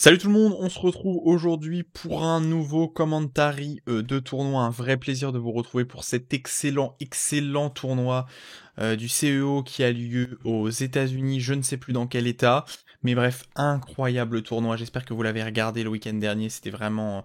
Salut tout le monde, on se retrouve aujourd'hui pour un nouveau commentary de tournoi. Un vrai plaisir de vous retrouver pour cet excellent tournoi du CEO qui a lieu aux États-Unis, je ne sais plus dans quel état. Mais bref, incroyable tournoi. J'espère que vous l'avez regardé le week-end dernier. C'était vraiment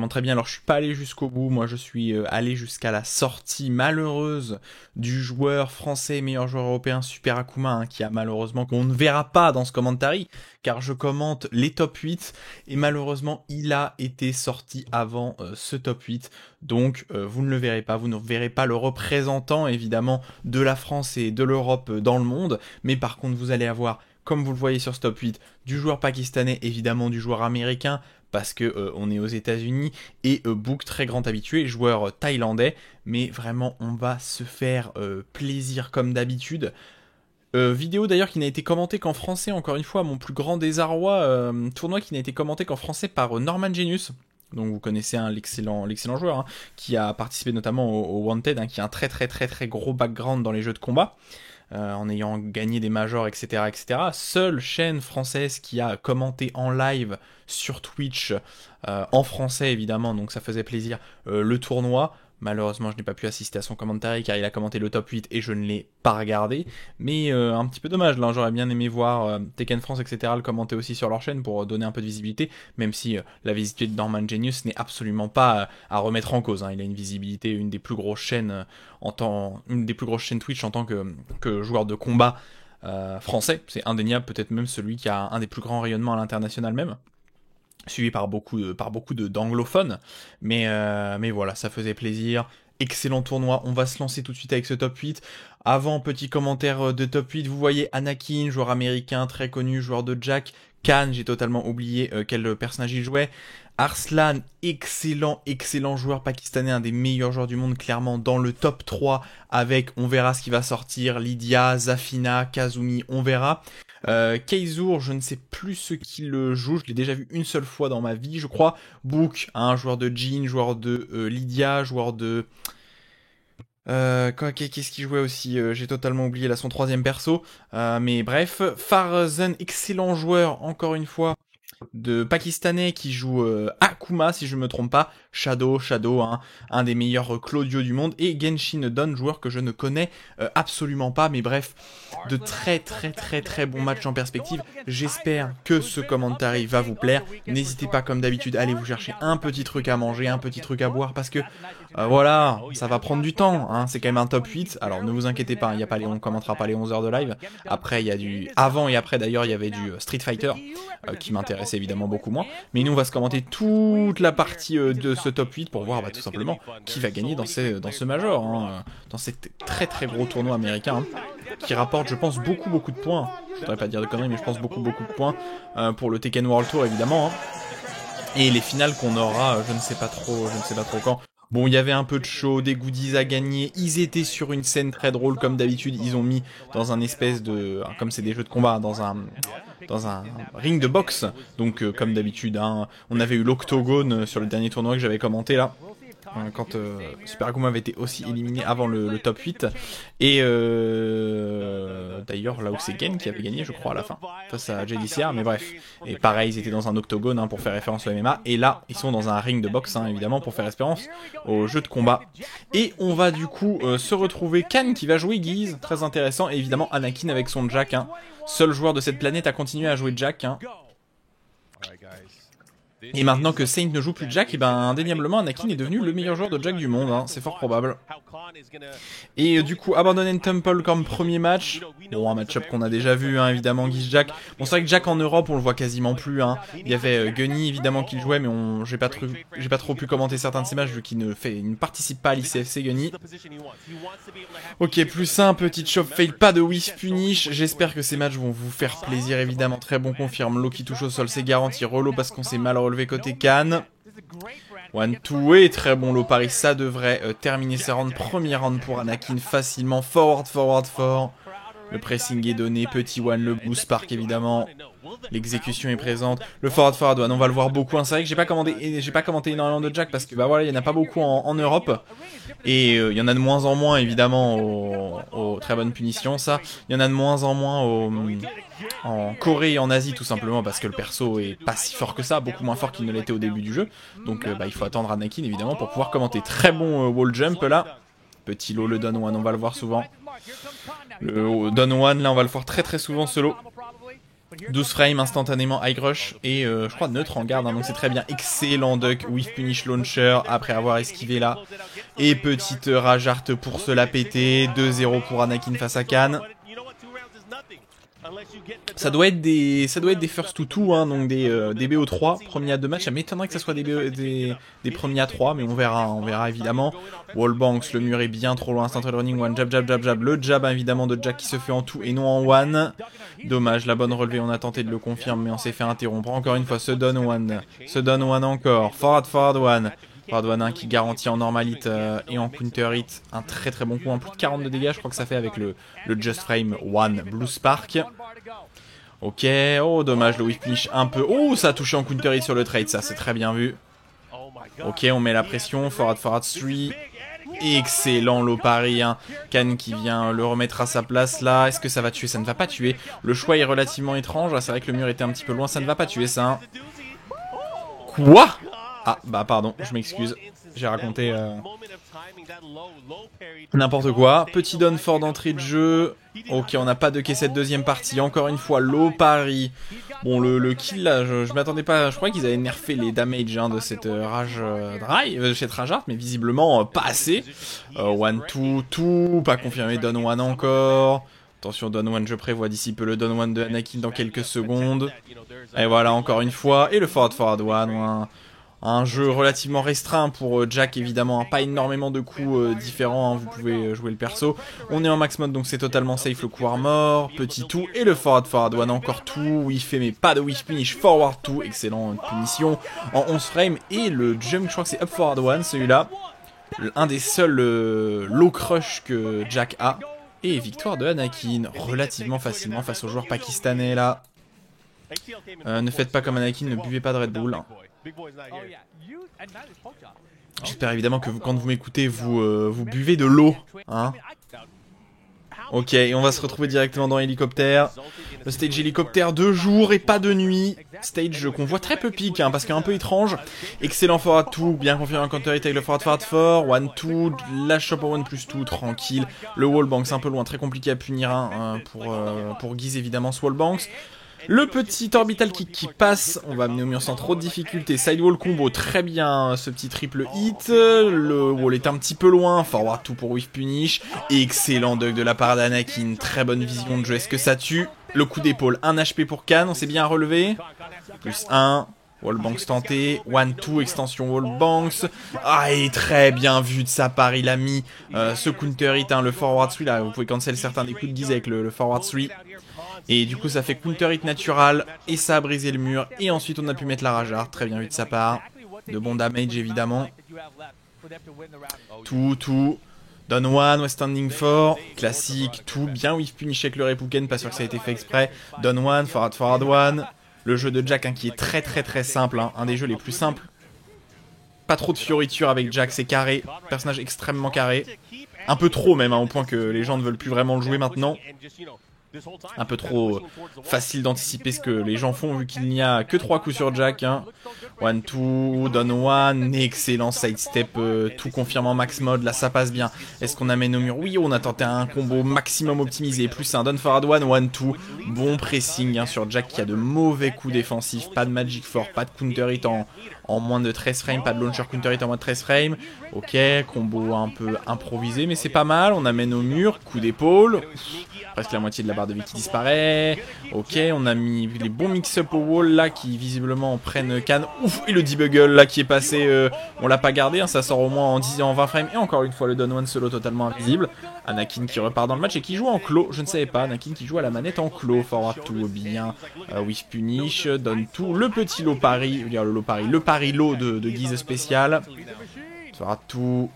très bien. Alors je suis pas allé jusqu'au bout. Moi je suis allé jusqu'à la sortie malheureuse du joueur français, meilleur joueur européen, Super Akuma, hein, qui a malheureusement, qu'on ne verra pas dans ce commentary, car je commente les top 8 et malheureusement il a été sorti avant ce top 8. Donc vous ne le verrez pas. Vous ne verrez pas le représentant évidemment de la France et de l'Europe dans le monde. Mais par contre vous allez avoir, comme vous le voyez sur ce top 8, du joueur pakistanais, évidemment du joueur américain, parce que on est aux États-Unis, et Book, très grand habitué, joueur thaïlandais. Mais vraiment, on va se faire plaisir comme d'habitude. Vidéo d'ailleurs qui n'a été commentée qu'en français, encore une fois, à mon plus grand désarroi, tournoi qui n'a été commenté qu'en français par Norman Genius. Donc vous connaissez hein, l'excellent joueur, hein, qui a participé notamment au Wanted, hein, qui a un très gros background dans les jeux de combat. En ayant gagné des majors, etc. Seule chaîne française qui a commenté en live sur Twitch, en français évidemment, donc ça faisait plaisir, le tournoi. Malheureusement, je n'ai pas pu assister à son commentaire car il a commenté le top 8 et je ne l'ai pas regardé. Mais un petit peu dommage, là, j'aurais bien aimé voir Tekken France, etc. le commenter aussi sur leur chaîne pour donner un peu de visibilité, même si la visibilité de Norman Genius n'est absolument pas à remettre en cause. Hein. Il a une visibilité, une des plus grosses chaînes Twitch en tant que joueur de combat français. C'est indéniable, peut-être même celui qui a un des plus grands rayonnements à l'international même, suivi par beaucoup d'anglophones, mais voilà, ça faisait plaisir. Excellent tournoi, on va se lancer tout de suite avec ce top 8. Avant, petit commentaire de top 8, vous voyez Anakin, joueur américain très connu, joueur de Jack. Khan, j'ai totalement oublié quel personnage il jouait. Arslan, excellent joueur pakistanais, un des meilleurs joueurs du monde, clairement dans le top 3, avec, on verra ce qui va sortir, Lydia, Zafina, Kazumi, on verra. Keizour, je ne sais plus ce qu'il joue, je l'ai déjà vu une seule fois dans ma vie, je crois. Book, un joueur de Jin, joueur de Lydia, joueur de... qu'est-ce qu'il jouait aussi, j'ai totalement oublié là son troisième perso. Mais bref, Farzen, excellent joueur, encore une fois, de Pakistanais qui joue Akuma, si je me trompe pas. Shadow, hein, un des meilleurs Claudio du monde. Et Genshin Don, joueur que je ne connais absolument pas. Mais bref, de très bons matchs en perspective. J'espère que ce commentary va vous plaire. N'hésitez pas, comme d'habitude, à aller vous chercher un petit truc à manger, un petit truc à boire, parce que voilà, ça va prendre du temps. Hein. C'est quand même un top 8. Alors ne vous inquiétez pas, on commentera pas les 11 heures de live. Après, il y a du... Avant et après, d'ailleurs, il y avait du Street Fighter, qui m'intéresse évidemment beaucoup moins. Mais nous, on va se commenter toute la partie de ce top 8 pour voir tout simplement qui va gagner dans ce major, hein, dans ces très gros tournois américains, hein, qui rapporte, je pense, beaucoup de points. Je voudrais pas dire de conneries, mais je pense beaucoup de points pour le Tekken World Tour, évidemment. Hein. Et les finales qu'on aura, je ne sais pas trop quand. Bon, il y avait un peu de show, des goodies à gagner, ils étaient sur une scène très drôle comme d'habitude, ils ont mis dans un espèce de... Comme c'est des jeux de combat, dans un ring de boxe, donc comme d'habitude, hein, on avait eu l'octogone sur le dernier tournoi que j'avais commenté là, quand Super Akuma avait été aussi éliminé avant le top 8, et d'ailleurs là où c'est Gen qui avait gagné je crois à la fin, face à JDCR, mais bref, et pareil ils étaient dans un octogone hein, pour faire référence au MMA, et là ils sont dans un ring de boxe hein, évidemment pour faire référence au jeu de combat, et on va du coup se retrouver Khan qui va jouer Guise, très intéressant, et évidemment Anakin avec son Jack, hein, seul joueur de cette planète à continuer à jouer Jack, hein. Et maintenant que Saint ne joue plus de Jack, et ben indéniablement Anakin est devenu le meilleur joueur de Jack du monde, hein, c'est fort probable. Et du coup, Abandoned Temple comme premier match. Bon, un match-up qu'on a déjà vu, hein, évidemment, Guise Jack. Bon, c'est vrai que Jack en Europe, on le voit quasiment plus. Hein. Il y avait Gunny, évidemment, qui le jouait, mais j'ai pas trop pu commenter certains de ses matchs vu qu'il ne participe pas à l'ICFC, Gunny. Ok, plus un, petite shove fail, pas de whiff punish. J'espère que ces matchs vont vous faire plaisir, évidemment. Très bon, confirme. Low qui touche au sol, c'est garanti. Relo parce qu'on s'est mal relevé côté Khan. 1-2 et très bon low Paris, ça devrait terminer ces rounds. Premier round pour Anakin facilement, forward. Le pressing est donné, petit one, le boost spark évidemment. L'exécution est présente. Le forward one, on va le voir beaucoup. Hein. C'est vrai que j'ai pas commenté énormément de Jack parce que bah voilà, il y en a pas beaucoup en Europe. Et il y en a de moins en moins évidemment aux très bonnes punitions, ça. Il y en a de moins en moins en Corée et en Asie tout simplement parce que le perso est pas si fort que ça, beaucoup moins fort qu'il ne l'était au début du jeu. Donc bah, il faut attendre Anakin évidemment pour pouvoir commenter. Très bon wall jump là. Petit lot, le Don One, on va le voir souvent. Le Don One, là on va le voir très très souvent solo. 12 frames instantanément high rush et je crois neutre en garde, hein, donc c'est très bien. Excellent duck, whiff punish launcher après avoir esquivé là. Et petite rage art pour se la péter. 2-0 pour Anakin face à Khan. Ça doit être des first to two, hein, donc des BO3, premiers à 2 matchs. Ça m'étonnerait que ça soit des premiers à 3, mais on verra évidemment. Wallbanks, le mur est bien trop loin, instant running, one jab, jab, jab, jab. Le jab évidemment de Jack qui se fait en tout et non en one. Dommage, la bonne relevée, on a tenté de le confirmer, mais on s'est fait interrompre. Encore une fois, ce Don One encore, forward one. Forward one qui garantit en normal hit et en counter hit un très très bon coup, en plus de 40 de dégâts, je crois que ça fait avec le Just Frame One Blue Spark. Ok, oh dommage, le whiff punish un peu. Oh, ça a touché en counter hit sur le trade, ça c'est très bien vu. Ok, on met la pression, forward 3. Excellent low parry, hein. Khan qui vient le remettre à sa place là. Est-ce que ça va tuer? Ça ne va pas tuer. Le choix est relativement étrange, c'est vrai que le mur était un petit peu loin, ça ne va pas tuer ça. Hein. Quoi? Ah, bah pardon, je m'excuse. J'ai raconté n'importe quoi. Petit down fort d'entrée de jeu. Ok, on n'a pas de cette deuxième partie. Encore une fois, low parry. Bon, le kill là, je m'attendais pas. Je croyais qu'ils avaient nerfé les damage hein, de cette rage drive, cette rage art, mais visiblement pas assez. 1-2-2, pas confirmé. Don One encore. Attention, Don One, je prévois d'ici peu le Don One de Anakin dans quelques secondes. Et voilà, encore une fois. Et le forward one. Un jeu relativement restreint pour Jack évidemment, hein, pas énormément de coups différents, hein, vous pouvez jouer le perso. On est en max mode donc c'est totalement safe, le coup armor, petit tout, et le forward one encore tout, whiff mais pas de whiff finish, forward tout, excellent punition en 11 frames, et le jump je crois que c'est up forward one celui-là, un des seuls low crush que Jack a, et victoire de Anakin, relativement facilement face aux joueurs pakistanais là. Ne faites pas comme Anakin, ne buvez pas de Red Bull. J'espère évidemment que quand vous m'écoutez, vous buvez de l'eau. Hein. Ok, et on va se retrouver directement dans l'hélicoptère. Le stage hélicoptère de jour et pas de nuit. Stage qu'on voit très peu pique, hein, parce qu'un peu étrange. Excellent forward 2, bien confirmé en counter hit avec le forward 4, 1-2, la shop 1+2, tranquille. Le wallbang, c'est un peu loin, très compliqué à punir hein, pour Guise évidemment ce wallbanks. Le petit orbital kick qui passe, on va amener au mur sans trop de difficulté. Sidewall combo, très bien ce petit triple hit. Le wall est un petit peu loin, forward 2 pour whiff punish. Excellent duck de la part d'Anakin, très bonne vision de jeu, est-ce que ça tue? Le coup d'épaule, 1 HP pour Khan, on s'est bien relevé. Plus 1, wallbanks tenté, 1-2, extension wallbanks. Ah, et très bien vu de sa part, il a mis ce counter hit, hein, le forward 3, là vous pouvez cancel certains des coups de Guise avec le forward 3. Et du coup ça fait counter hit natural et ça a brisé le mur. Et ensuite on a pu mettre la rage art, très bien vu de sa part. De bon damage évidemment. Tout. Don One, West Standing 4, classique, tout. Bien whiff punish avec le Repouken, pas sûr que ça a été fait exprès. Don One, forward one. Le jeu de Jack hein, qui est très très très simple, hein, un des jeux les plus simples. Pas trop de fioritures avec Jack, c'est carré. Personnage extrêmement carré. Un peu trop même, hein, au point que les gens ne veulent plus vraiment le jouer maintenant. Un peu trop facile d'anticiper ce que les gens font vu qu'il n'y a que 3 coups sur Jack. 1-2, Don One, excellent sidestep, tout confirme en max mode, là ça passe bien. Est-ce qu'on amène au mur? Oui, on a tenté un combo maximum optimisé, plus un Don Forward One, 1-2, bon pressing hein, sur Jack qui a de mauvais coups défensifs, pas de Magic 4, pas de counter hit en moins de 13 frames, pas de launcher counter hit en moins de 13 frames. Ok, combo un peu improvisé mais c'est pas mal, on amène au mur, coup d'épaule. Presque la moitié de la barre de vie qui disparaît. Ok, on a mis les bons mix-up au wall là qui visiblement prennent Khan. Ouf, et le debuggle là qui est passé, on l'a pas gardé, hein, ça sort au moins en 10 et en 20 frames. Et encore une fois le Don One solo totalement invisible. Anakin qui repart dans le match et qui joue en clos, je ne savais pas. Anakin qui joue à la manette en clos. Forward tout bien, whiff punish, donne tout. Le petit low parry, je veux dire le low parry, le parry low de Guise spécial. Forward tout.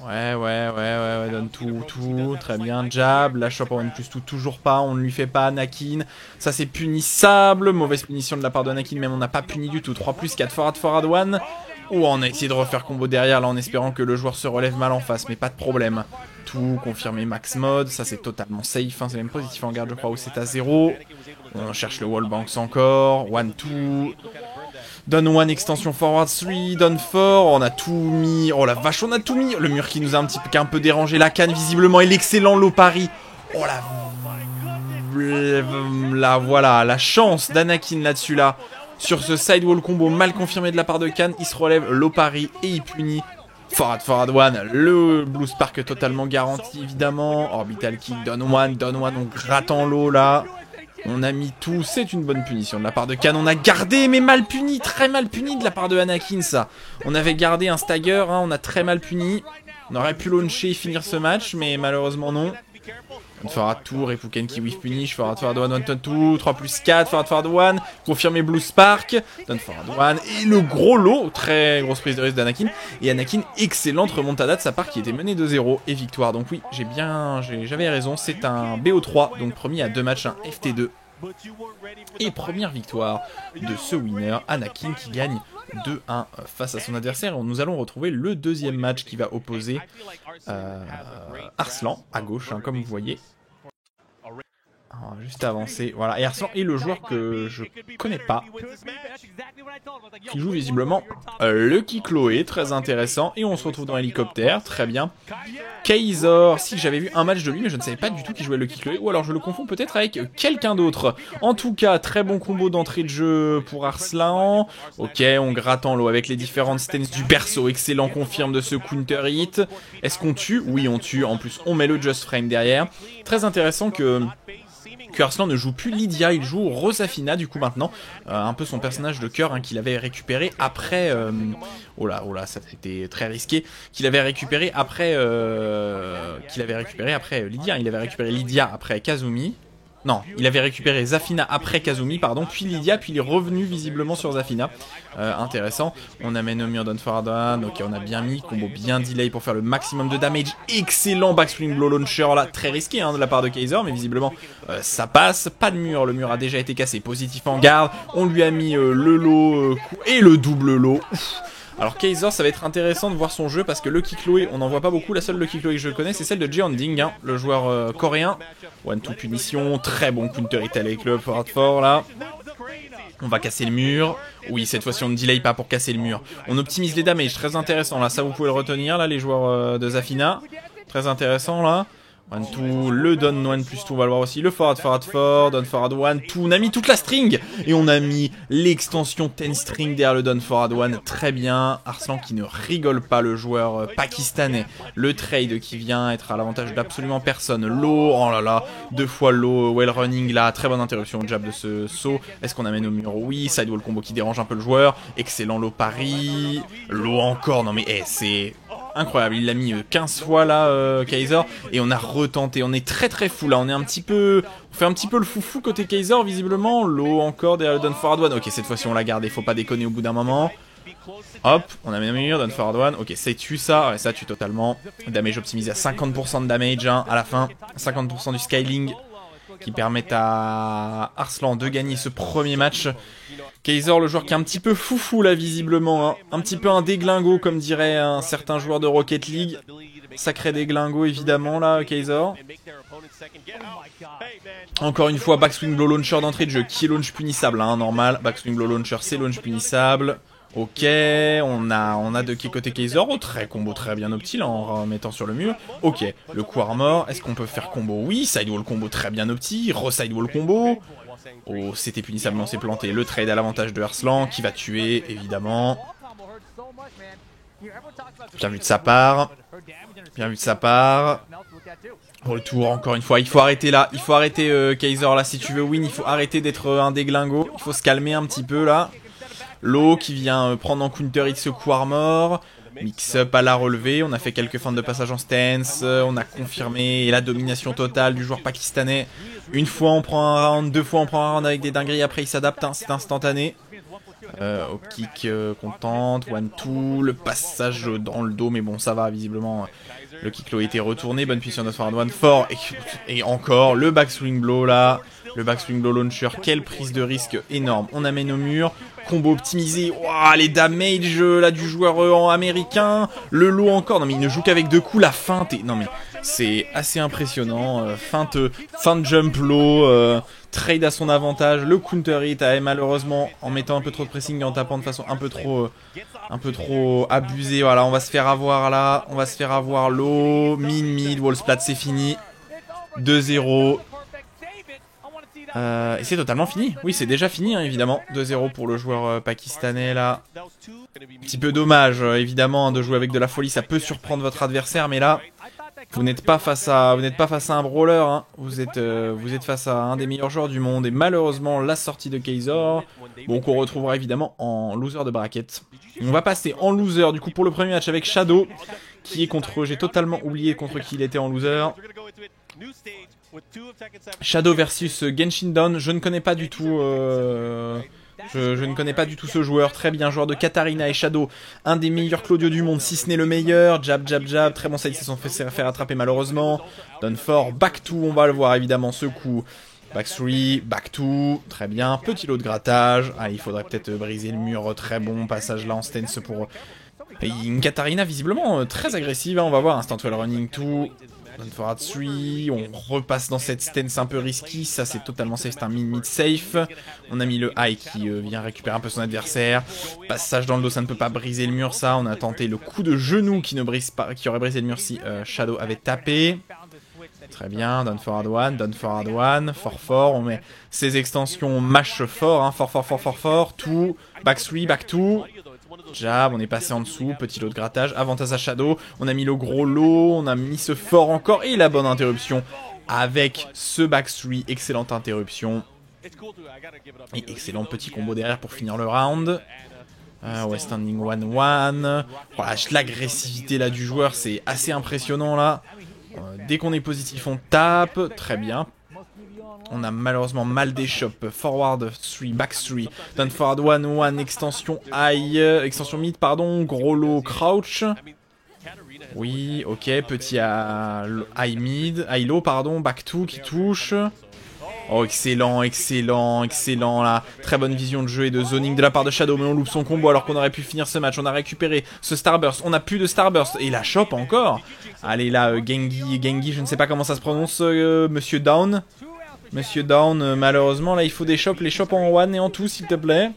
Ouais, donne tout, très bien, jab, la chope en plus tout, toujours pas, on ne lui fait pas, Anakin, ça c'est punissable, mauvaise punition de la part de Anakin, même on n'a pas puni du tout, 3+4, forward 1, ou on a essayé de refaire combo derrière, là en espérant que le joueur se relève mal en face, mais pas de problème, tout, confirmé max mode, ça c'est totalement safe, hein, c'est même positif en garde je crois, où c'est à 0, on cherche le wall banks encore, 1-2, Down 1, extension forward 3, down 4, on a tout mis, oh la vache on a tout mis, le mur qui nous a un peu dérangé, la canne visiblement, et l'excellent low parry, oh la voilà, la chance d'Anakin là-dessus là, sur ce sidewall combo mal confirmé de la part de Khan, il se relève, low parry et il punit, forward 1, le blue spark totalement garanti évidemment, orbital kick, down 1, on gratte en low là. On a mis tout, c'est une bonne punition de la part de Khan, on a gardé mais mal puni, très mal puni de la part de Anakin ça. On avait gardé un stagger, hein, on a très mal puni. On aurait pu launcher et finir ce match mais malheureusement non. On fera tour et Puken qui whiff punish, forward 1, 1-2, 3+4, forward 1, confirmé blue spark, down forward 1 et le gros lot, très grosse prise de risque d'Anakin. Et Anakin, excellente remontada de sa part qui était menée de 0 et victoire. Donc oui, j'avais raison, c'est un BO3, donc promis à 2 matchs, un FT2. Et première victoire de ce winner, Anakin qui gagne 2-1 face à son adversaire. Nous allons retrouver le deuxième match qui va opposer Arslan à gauche, hein, comme vous voyez. Juste avancé, voilà. Et Arslan est le joueur que je connais pas, qui joue visiblement le Kikloé, très intéressant. Et on se retrouve dans l'hélicoptère, très bien. Kaiser, si j'avais vu un match de lui, mais je ne savais pas du tout qu'il jouait le Kikloé, ou alors je le confonds peut-être avec quelqu'un d'autre. En tout cas, très bon combo d'entrée de jeu pour Arslan. Ok, on gratte en l'eau avec les différentes stances du berceau. Excellent, confirme de ce counter hit. Est-ce qu'on tue? Oui, on tue. En plus, on met le just frame derrière. Très intéressant que Arslan ne joue plus Lydia, il joue Rosafina du coup maintenant, un peu son personnage de cœur, hein, qu'il avait récupéré après, oh là, ça c'était très risqué, qu'il avait récupéré après Lydia, il avait récupéré Lydia après Kazumi. Non, il avait récupéré Zafina après Kazumi, pardon, puis Lydia, puis il est revenu visiblement sur Zafina. Intéressant. On amène au mur Don Fardan, ok, on a bien mis, combo bien delay pour faire le maximum de damage. Excellent backspring blow launcher là, très risqué hein, de la part de Kaiser, mais visiblement ça passe. Pas de mur, le mur a déjà été cassé, positif en garde. On lui a mis le lot et le double lot. Alors Kaiser, ça va être intéressant de voir son jeu parce que le Kikloé, on n'en voit pas beaucoup. La seule le Kikloé que je connais, c'est celle de Jeonding, hein, le joueur coréen. 1-2 punition, très bon counter hit avec le forward 4 là. On va casser le mur. Oui, cette fois-ci on ne delay pas pour casser le mur. On optimise les damages, très intéressant là. Ça vous pouvez le retenir là, les joueurs de Zafina. Très intéressant là. 1-2, le down 1 plus 2, on va le voir aussi, le forward 4, down forward 1, 2, on a mis toute la string, et on a mis l'extension 10 string derrière le down forward 1, très bien, Arslan qui ne rigole pas, le joueur pakistanais, le trade qui vient être à l'avantage d'absolument personne, low, oh là là, 2 fois low, well running là, très bonne interruption au jab de ce saut, est-ce qu'on amène au mur? Oui, sidewall combo qui dérange un peu le joueur, excellent low pari, low encore, non mais c'est... incroyable, il l'a mis 15 fois là Kaiser et on a retenté, on est très fou là, on fait un petit peu le foufou côté Kaiser visiblement, low encore derrière le down forward 1, ok cette fois-ci on l'a gardé, faut pas déconner au bout d'un moment, hop, on a mis un mur, down forward 1, ok ça tue ça, ouais, ça tue totalement, damage optimisé à 50% de damage hein, à la fin, 50% du scaling qui permettent à Arslan de gagner ce premier match. Kaiser, le joueur qui est un petit peu foufou là visiblement, hein. Un petit peu un déglingo comme dirait un certain joueur de Rocket League. Sacré déglingo évidemment là Kaiser. Encore une fois backswing blow launcher d'entrée de jeu qui est launch punissable hein, normal. Backswing blow launcher c'est launch punissable. Ok, on a de qui côté Kaiser, oh, très combo très bien opti là en remettant sur le mur. Ok, le coup armor, est-ce qu'on peut faire combo? Oui, sidewall combo très bien opti, re-sidewall combo. Oh, c'était punissable, non, c'est planté. Le trade à l'avantage de Arslan qui va tuer, évidemment. Bien vu de sa part. Bien vu de sa part. Retour, encore une fois. Il faut arrêter là. Il faut arrêter Kaiser là. Si tu veux win, il faut arrêter d'être un déglingo. Il faut se calmer un petit peu là. Low qui vient prendre en counter hit ce coup armor. Mix-up à la relevée, on a fait quelques feintes de passage en stance, on a confirmé la domination totale du joueur pakistanais. Une fois on prend un round, deux fois on prend un round avec des dingueries, après il s'adapte, hein, c'est instantané. Au kick contente, 1-2, le passage dans le dos, mais bon ça va visiblement. Le kick low a été retourné, bonne puissance de forward one, fort, et encore le backswing blow là, le backswing blow launcher, quelle prise de risque énorme. On amène au mur, combo optimisé, wow, les damage là du joueur américain, le low encore, non mais il ne joue qu'avec 2 coups, la feinte, non mais c'est assez impressionnant, feinte jump low, trade à son avantage, le counter hit malheureusement en mettant un peu trop de pressing et en tapant de façon un peu trop abusée. Voilà, on va se faire avoir là, on va se faire avoir low, mid, wall splat, c'est fini, 2-0. Et c'est totalement fini, oui c'est déjà fini hein, évidemment, 2-0 pour le joueur pakistanais là. Un petit peu dommage évidemment hein, de jouer avec de la folie, ça peut surprendre votre adversaire, mais là vous n'êtes pas face à un brawler, hein. Vous êtes face à un des meilleurs joueurs du monde et malheureusement la sortie de Kaiser, bon qu'on retrouvera évidemment en loser de bracket. On va passer en loser du coup pour le premier match avec Shadow qui est contre, j'ai totalement oublié contre qui il était en loser. Shadow versus Genshin Dawn, je ne connais pas du tout je ne connais pas du tout ce joueur, très bien, joueur de Katarina et Shadow, un des meilleurs Claudio du monde, si ce n'est le meilleur, jab, très bon side, ils se sont fait rattraper malheureusement, done for, back 2, on va le voir évidemment ce coup, back 3, back 2, très bien, petit lot de grattage, il faudrait peut-être briser le mur, très bon passage là en stance pour une Katarina visiblement très agressive, hein, on va voir, instant well running 2, done for at 3, on repasse dans cette stance un peu risky, ça c'est totalement safe, c'est un mid safe. On a mis le high qui vient récupérer un peu son adversaire. Passage dans le dos, ça ne peut pas briser le mur ça. On a tenté le coup de genou qui ne brise pas, qui aurait brisé le mur si Shadow avait tapé. Très bien, done forward one, fort, on met ses extensions mash fort, hein, fort, tout, back 3, back 2. Jab, on est passé en dessous, petit lot de grattage, avantage à Shadow, on a mis le gros lot, on a mis ce fort encore, et la bonne interruption avec ce back 3, excellente interruption. Et excellent petit combo derrière pour finir le round. Ouais, standing 1-1. Voilà, l'agressivité là du joueur, c'est assez impressionnant là. Dès qu'on est positif, on tape, très bien. On a malheureusement mal des chops. Forward 3, back 3. Down forward 1-1, extension high. Extension mid, pardon. Gros low crouch. Oui, ok. Petit high mid. High low, pardon. Back 2 qui touche. Oh, excellent là. Très bonne vision de jeu et de zoning de la part de Shadow. Mais on loupe son combo alors qu'on aurait pu finir ce match. On a récupéré ce Starburst. On n'a plus de Starburst. Et la chope encore. Allez là, Gengi, je ne sais pas comment ça se prononce. Monsieur Down. Monsieur Down, malheureusement, là, il faut des chops. Les chops en 1 et en 2, s'il te plaît.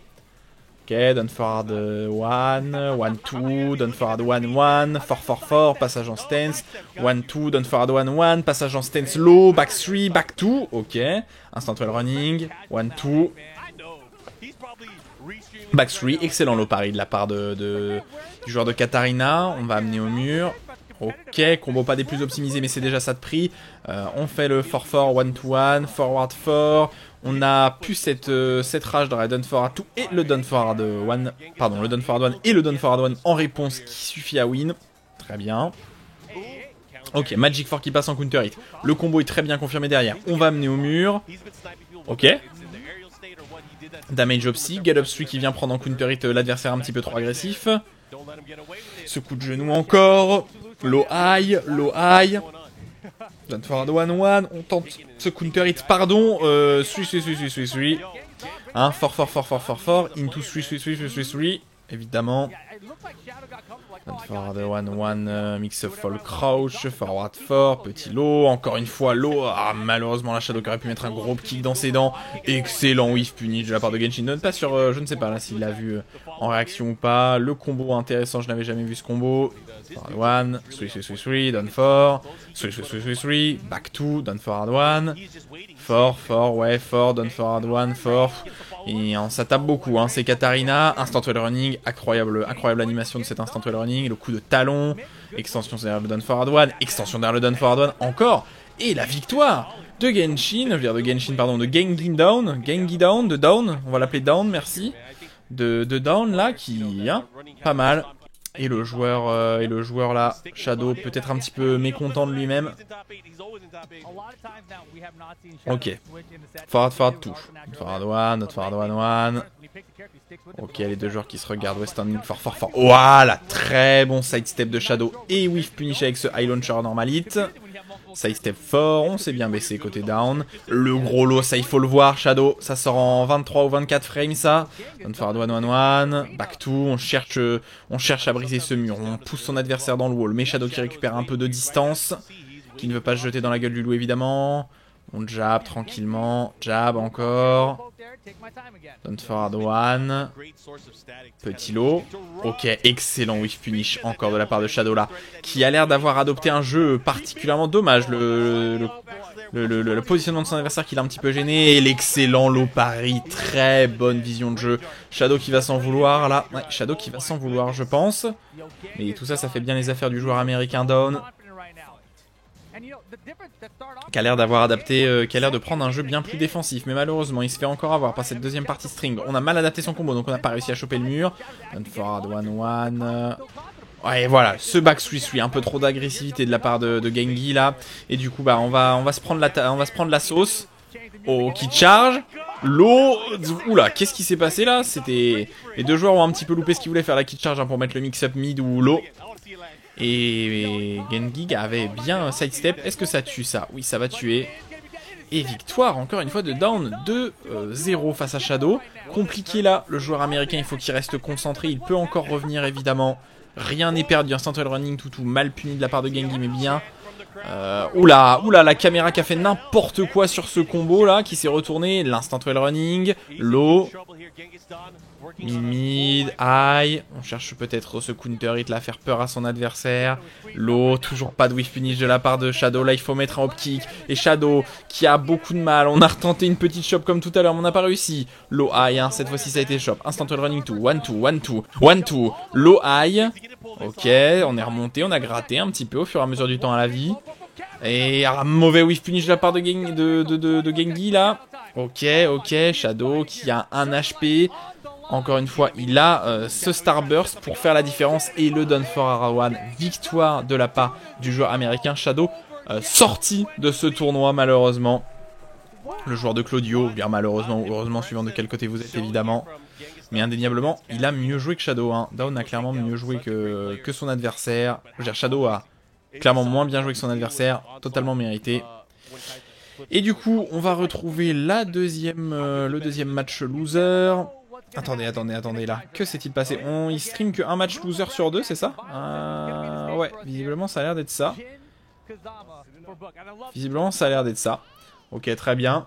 Ok, done forward 1, 1-2, done forward 1-1, fort, passage en stance. 1-2, done forward 1-1, passage en stance low, back 3, back 2. Ok, instant well running. 1-2. Back 3, excellent low parry de la part du joueur de Katarina. On va amener au mur. Ok, combo pas des plus optimisés, mais c'est déjà ça de prix. On fait le 4-4, 1-1, forward 4. On a pu cette rage dans la done forward 2 et le done forward 1. Pardon, le done forward 1 et le done forward 1 en réponse qui suffit à win. Très bien. Ok, Magic 4 qui passe en counter hit. Le combo est très bien confirmé derrière. On va amener au mur. Ok. Damage opsi, get up 3 qui vient prendre en counter hit l'adversaire un petit peu trop agressif. Ce coup de genou encore. Low high. Done forward 1-1. On tente ce counter hit, pardon. 3. Hein, fort. Into 3. Évidemment. Done forward 1-1. Mix of fall crouch. Forward 4. Petit low. Encore une fois low. Malheureusement la Shadow qui aurait pu mettre un gros kick dans ses dents. Excellent whiff punish de la part de Genshin Dawn. Pas sur, je ne sais pas là s'il l'a vu en réaction ou pas. Le combo intéressant, je n'avais jamais vu ce combo. Forward 1, 3, done 4, 3, back 2, done forward 1, fort, done forward 1, fort. Et ça tape beaucoup, hein. C'est Katarina, instant well running, incroyable animation de cet instant well running, le coup de talon, extension derrière le done forward 1, extension derrière le done forward 1, encore, et la victoire de Genshin, de Gengi Down, de Down, on va l'appeler Down, merci, de Down là, qui, hein, pas mal. Et le joueur là, Shadow, peut-être un petit peu mécontent de lui-même. Ok. Forward touche. Forward one. Ok, les deux joueurs qui se regardent. West Standing fort. Voilà, très bon sidestep de Shadow. Et whiff punish avec ce high launcher normalite. Sidestep fort, on s'est bien baissé côté down. Le gros lot, ça il faut le voir, Shadow. Ça sort en 23 ou 24 frames ça. Forward one. Back two, on cherche à briser ce mur. On pousse son adversaire dans le wall. Mais Shadow qui récupère un peu de distance. Qui ne veut pas se jeter dans la gueule du loup évidemment. On jab tranquillement. Jab encore. Forward one. Petit lot. Ok, excellent whiff punish encore de la part de Shadow là. Qui a l'air d'avoir adopté un jeu particulièrement dommage. Le positionnement de son adversaire qui l'a un petit peu gêné. Et l'excellent low parry. Très bonne vision de jeu. Shadow qui va s'en vouloir là. Ouais, Shadow qui va s'en vouloir je pense. Mais tout ça, ça fait bien les affaires du joueur américain down. Qui a l'air d'avoir adapté, qui a l'air de prendre un jeu bien plus défensif. Mais malheureusement, il se fait encore avoir par cette deuxième partie string. On a mal adapté son combo, donc on n'a pas réussi à choper le mur. Forward one. Ouais, voilà, ce back 3-3, un peu trop d'agressivité de la part de Gengi là. Et du coup, bah, on va se prendre la sauce. Oh, qui charge. L'eau. Oula, qu'est-ce qui s'est passé là? C'était. Les deux joueurs ont un petit peu loupé ce qu'ils voulaient faire la kit charge hein, pour mettre le mix-up mid ou l'eau. Et Gengi avait bien sidestep. Est-ce que ça tue ça? Oui, ça va tuer. Et victoire, encore une fois, de down 2-0 face à Shadow. Compliqué là, le joueur américain, il faut qu'il reste concentré. Il peut encore revenir, évidemment. Rien n'est perdu. Instant wall running, tout mal puni de la part de Gengi, mais bien. Oula, la caméra qui a fait n'importe quoi sur ce combo là, qui s'est retourné. L'instant wall running, low. Mid, high, on cherche peut-être ce counter hit là, faire peur à son adversaire. Low, toujours pas de whiff punish de la part de Shadow. Là, il faut mettre un hop kick. Et Shadow qui a beaucoup de mal. On a retenté une petite chop comme tout à l'heure, mais on n'a pas réussi. Low, high, hein. Cette fois-ci ça a été chop. Instant wall running 2, 1-2. Low, high. Ok, on est remonté, on a gratté un petit peu au fur et à mesure du temps à la vie. Et un mauvais whiff punish de la part de Gengi là. Ok, Shadow qui a 1 HP. Encore une fois, il a ce Starburst pour faire la différence et le Down for Arawan. Victoire de la part du joueur américain Shadow, sorti de ce tournoi malheureusement. Le joueur de Claudio, bien malheureusement ou heureusement, suivant de quel côté vous êtes évidemment. Mais indéniablement, il a mieux joué que Shadow. Hein. Down a clairement mieux joué que son adversaire. Je veux dire, Shadow a clairement moins bien joué que son adversaire, totalement mérité. Et du coup, on va retrouver le deuxième match loser. Attendez là, que s'est-il passé? Il stream que un match loser sur 2, c'est ça? Ouais, visiblement ça a l'air d'être ça. Ok, très bien.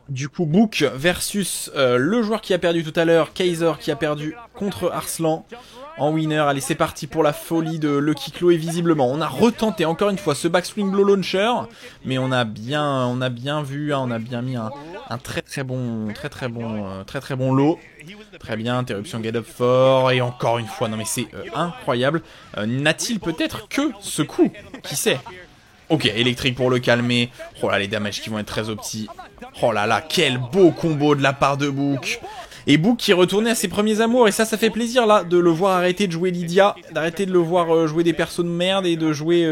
Du coup, Book versus le joueur qui a perdu tout à l'heure, Kaiser qui a perdu contre Arslan en winner. Allez, c'est parti pour la folie de Lucky Claw. Et visiblement, on a retenté encore une fois ce backswing blow launcher, mais on a bien vu, hein, on a bien mis un très bon lot. Très bien, interruption get up fort. Et encore une fois, non mais c'est incroyable. N'a-t-il peut-être que ce coup? Qui sait? Ok, électrique pour le calmer. Oh là, les damages qui vont être très opti. Oh là là, quel beau combo de la part de Book. Et Book qui est retourné à ses premiers amours. Et ça fait plaisir là de le voir arrêter de jouer Lydia. D'arrêter de le voir jouer des persos de merde et de jouer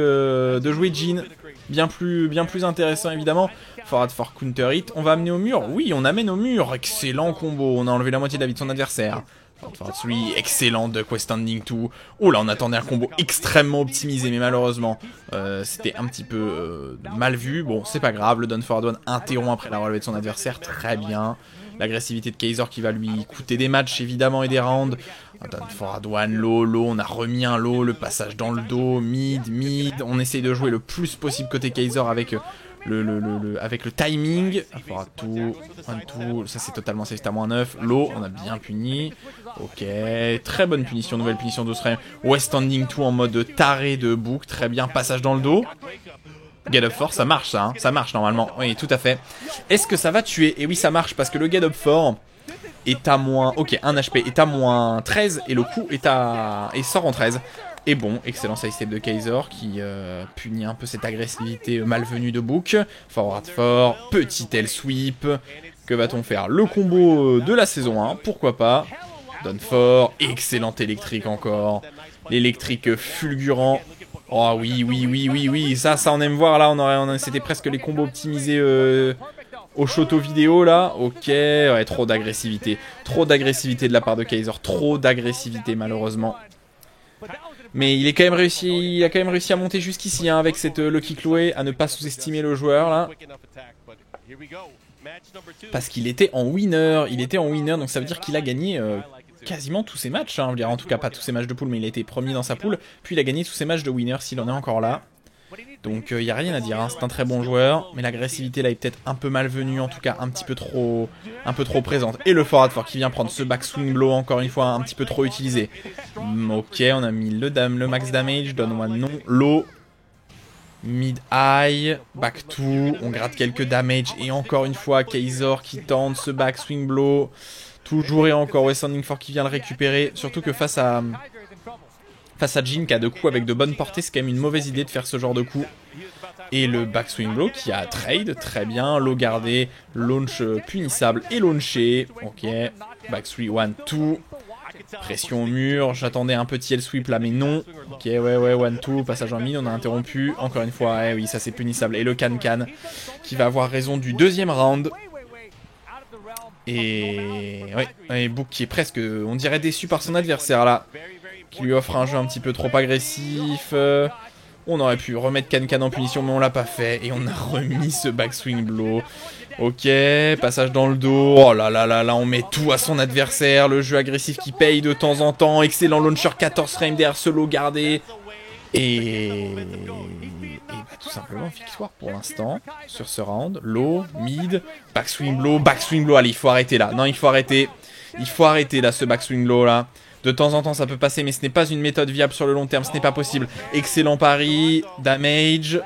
Jhin. Bien plus intéressant évidemment. Forward for counter hit. On va amener au mur. Oui, on amène au mur. Excellent combo. On a enlevé la moitié de la vie de son adversaire. Forward 3, excellent de Quest Standing 2. Oh là, on attendait un combo extrêmement optimisé, mais malheureusement, c'était un petit peu mal vu. Bon, c'est pas grave, le Down Forward One interrompt après la relevée de son adversaire. Très bien. L'agressivité de Kaiser qui va lui coûter des matchs, évidemment, et des rounds. Down Forward One, low, on a remis un low, le passage dans le dos, mid. On essaye de jouer le plus possible côté Kaiser avec avec le timing. Forward 2, 1-2, ça c'est totalement safe, à -9. Low, on a bien puni. Ok, très bonne punition, nouvelle punition de Australian. West Standing 2 en mode taré de Book, très bien, passage dans le dos. Get up fort, ça marche ça, hein. Ça marche normalement, oui tout à fait. Est-ce que ça va tuer? Et oui ça marche parce que le get up fort est à moins, ok 1 HP est à moins 13 et le coup et sort en 13. Et bon, excellent sidestep de Kaiser qui punit un peu cette agressivité malvenue de Book. Forward fort, petit L sweep. Que va-t-on faire? Le combo de la saison 1, pourquoi pas. donne fort, excellent électrique encore. L'électrique fulgurant. Oh oui, oui, oui, oui, oui, ça on aime voir là, c'était presque les combos optimisés au Shoto vidéo là. Ok, ouais, trop d'agressivité de la part de Kaiser, trop d'agressivité malheureusement. Mais il a quand même réussi à monter jusqu'ici hein, avec cette Lucky Chloé, à ne pas sous-estimer le joueur là. Parce qu'il était en winner, donc ça veut dire qu'il a gagné quasiment tous ses matchs. Hein. Je veux dire, en tout cas pas tous ses matchs de poule, mais il a été premier dans sa poule. Puis il a gagné tous ses matchs de winner s'il en est encore là. Donc il n'y a rien à dire, hein. C'est un très bon joueur. Mais l'agressivité là est peut-être un peu malvenue, en tout cas un peu trop présente. Et le forward fort qui vient prendre ce backswing blow encore une fois un petit peu trop utilisé. Ok, on a mis le max damage, donne one non, low. Mid high, back 2, on gratte quelques damage et encore une fois Kaiser qui tente ce back swing blow. Toujours et encore West Standing 4 qui vient le récupérer. Surtout que face à Jin qui a deux coups avec de bonnes portées, c'est quand même une mauvaise idée de faire ce genre de coup. Et le back swing blow qui a trade, très bien, low gardé, launch punissable et launché. Ok, back 3, 1, 2. Pression au mur, j'attendais un petit L-sweep là mais non. Ok ouais 1-2, passage en mid, on a interrompu. Encore une fois, oui ça c'est punissable. Et le Can qui va avoir raison du deuxième round. Et ouais, Book qui est presque, on dirait déçu par son adversaire là. Qui lui offre un jeu un petit peu trop agressif. On aurait pu remettre Can en punition mais on l'a pas fait. Et on a remis ce backswing blow. Ok, passage dans le dos. Oh là là là là, on met tout à son adversaire. Le jeu agressif qui paye de temps en temps. Excellent launcher, 14 frames derrière ce low gardé. Et tout simplement victoire pour l'instant sur ce round. Low, mid, backswing blow. Allez, il faut arrêter là. Non, il faut arrêter. Il faut arrêter là ce backswing blow là. De temps en temps ça peut passer mais ce n'est pas une méthode viable sur le long terme. Ce n'est pas possible. Excellent pari, damage.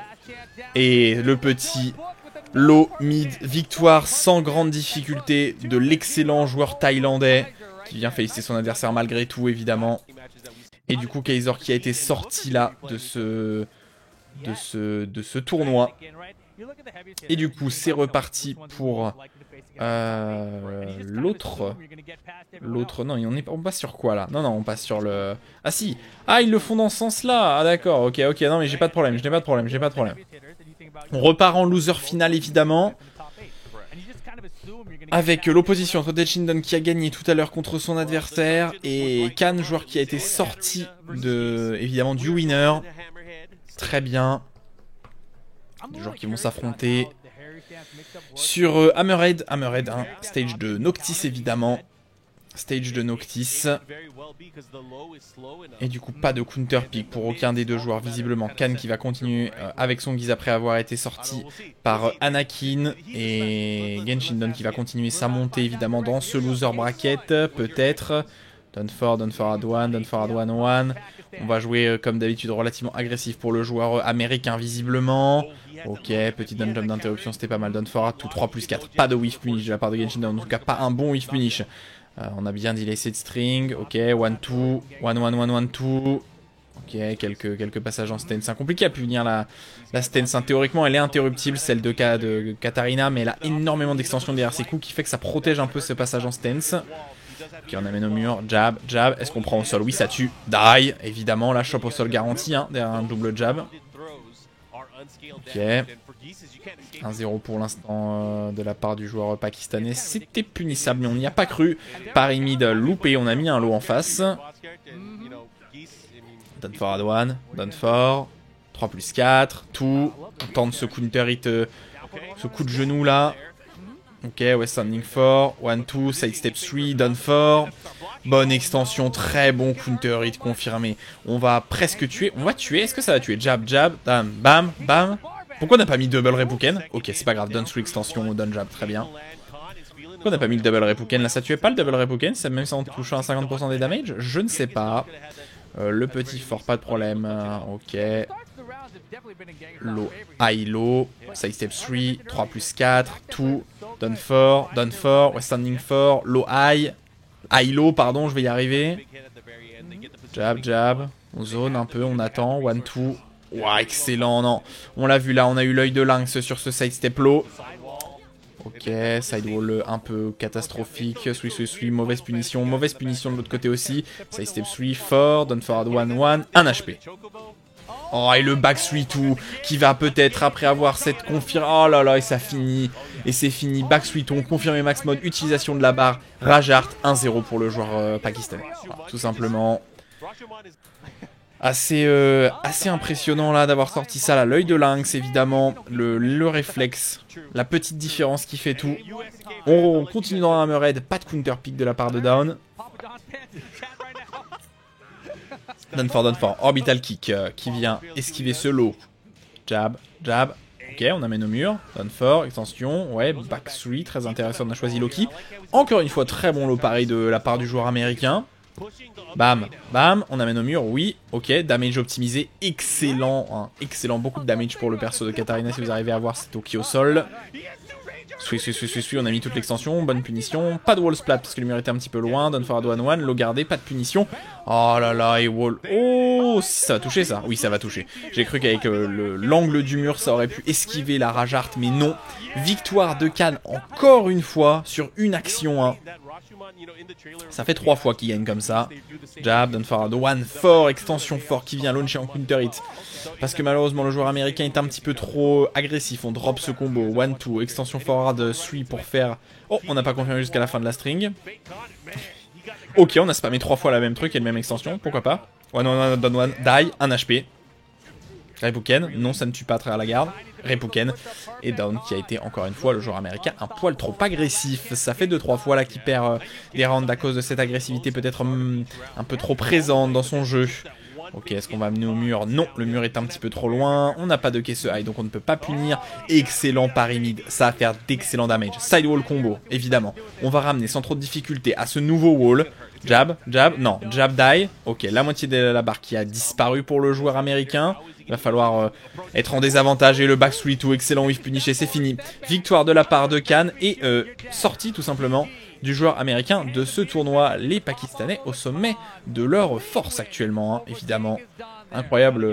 Et le petit... low, mid, victoire sans grande difficulté de l'excellent joueur thaïlandais qui vient féliciter son adversaire malgré tout évidemment. Et du coup Kaiser qui a été sorti là de ce tournoi. Et du coup c'est reparti pour l'autre, non on passe sur quoi là? Non on passe sur le... Ah si, ah ils le font dans ce sens là, ah d'accord, ok non mais j'ai pas de problème, On repart en loser final évidemment. Avec l'opposition entre Dechindon qui a gagné tout à l'heure contre son adversaire et Can, joueur qui a été sorti évidemment du winner. Très bien. Des joueurs qui vont s'affronter sur Hammerhead, hein, stage de Noctis évidemment. Et du coup pas de counter pick pour aucun des deux joueurs visiblement. Can qui va continuer avec son guise après avoir été sorti par Anakin. Et Genshindon qui va continuer sa montée évidemment dans ce loser bracket peut-être. Done for at one. On va jouer comme d'habitude relativement agressif pour le joueur américain visiblement. Ok, petit down jump d'interruption, c'était pas mal. Done for at 2, 3+4. Pas de whiff punish de la part de Genshindon, en tout cas pas un bon whiff punish. On a bien delayé cette string. Ok, 1-2, 1-1-1-1-2. Ok, quelques passages en stance. C'est compliqué à punir la stance. Théoriquement, elle est interruptible, celle de Katarina, mais elle a énormément d'extension derrière ses coups qui fait que ça protège un peu ce passage en stance. Ok, on amène au mur. Jab. Est-ce qu'on prend au sol? Oui, ça tue. Die, évidemment. La chope au sol garantie, hein, derrière un double jab. Ok. 1-0 pour l'instant de la part du joueur pakistanais. C'était punissable, mais on n'y a pas cru. Pari mid loupé, on a mis un lot en face. Done for at one. Done for. 3+4. Tout. On tente ce counter hit, ce coup de genou là. Ok, West Standing 4. 1-2. Side step 3. Done for. Bonne extension, très bon counter hit confirmé. On va presque tuer. On va tuer. Est-ce que ça va tuer? Jab, bam, bam. Pourquoi on n'a pas mis double Repouken? Ok, c'est pas grave. Down through extension, down jab, très bien. Pourquoi on n'a pas mis le double Repouken? Là, ça tuait pas le double Repouken, même si on touchant à 50% des damage? Je ne sais pas. Le petit fort, pas de problème. Ok. Low, high, low. Side step 3, 3+4. 2. Done for. West standing 4. Low, high. High, low, pardon, je vais y arriver. Jab. On zone un peu, on attend. 1-2. Ouah, excellent, non. On l'a vu là, on a eu l'œil de lynx sur ce side step low. Ok, sidewall un peu catastrophique. Sui, mauvaise punition de l'autre côté aussi. Side step 3, 4, down forward 1, 1 HP. Oh, et le back 3-2 qui va peut-être, après avoir cette confirme... Oh là là, et ça finit. Et c'est fini. Back 3-2, confirmé max mode, utilisation de la barre. Rajart, 1-0 pour le joueur pakistanais. Voilà, tout simplement. Assez impressionnant là d'avoir sorti ça là. L'œil de lynx, évidemment. Le réflexe. La petite différence qui fait tout. On continue dans la hammerhead. Pas de counter pick de la part de Down. Down for orbital kick qui vient esquiver ce lot. Jab. Ok, on amène au mur. Down for, extension. Ouais, back 3, très intéressant. On a choisi Loki. Encore une fois, très bon lot pareil de la part du joueur américain. Bam, on amène au mur, oui, ok, damage optimisé, excellent, hein, excellent, beaucoup de damage pour le perso de Katarina si vous arrivez à voir, c'est Toki au sol. On a mis toute l'extension, bonne punition, pas de wall splat parce que le mur était un petit peu loin, down forward 1-1, low gardé, pas de punition. Oh là là, et wall, oh, ça va toucher ça, oui ça va toucher. J'ai cru qu'avec l'angle du mur ça aurait pu esquiver la Rajart, mais non. Victoire de Khan encore une fois sur une action 1. Ça fait 3 fois qu'il gagne comme ça. Jab, down forward 1, extension fort qui vient launcher en counter hit. Parce que malheureusement le joueur américain est un petit peu trop agressif. On drop ce combo. 1-2, extension forward 3 pour faire... Oh, on n'a pas confirmé jusqu'à la fin de la string. Ok, on a spammé 3 fois la même truc et la même extension. Pourquoi pas. 1-1, down 1, die, 1 HP. Repuken, non ça ne tue pas à travers la garde. Repuken et Down qui a été encore une fois le joueur américain un poil trop agressif. Ça fait 2-3 fois là qu'il perd des rounds à cause de cette agressivité peut-être un peu trop présente dans son jeu. Ok, est-ce qu'on va amener au mur? Non, le mur est un petit peu trop loin. On n'a pas de caisse high donc on ne peut pas punir. Excellent pari mid, ça va faire d'excellents damage. Sidewall combo, évidemment. On va ramener sans trop de difficulté à ce nouveau wall. Jab, non, jab die. Ok, la moitié de la barre qui a disparu pour le joueur américain. Il va falloir être en désavantage et le back 3-2, excellent whiff punish et c'est fini. Victoire de la part de Khan et sortie tout simplement du joueur américain de ce tournoi. Les Pakistanais au sommet de leur force actuellement, hein, évidemment. Incroyable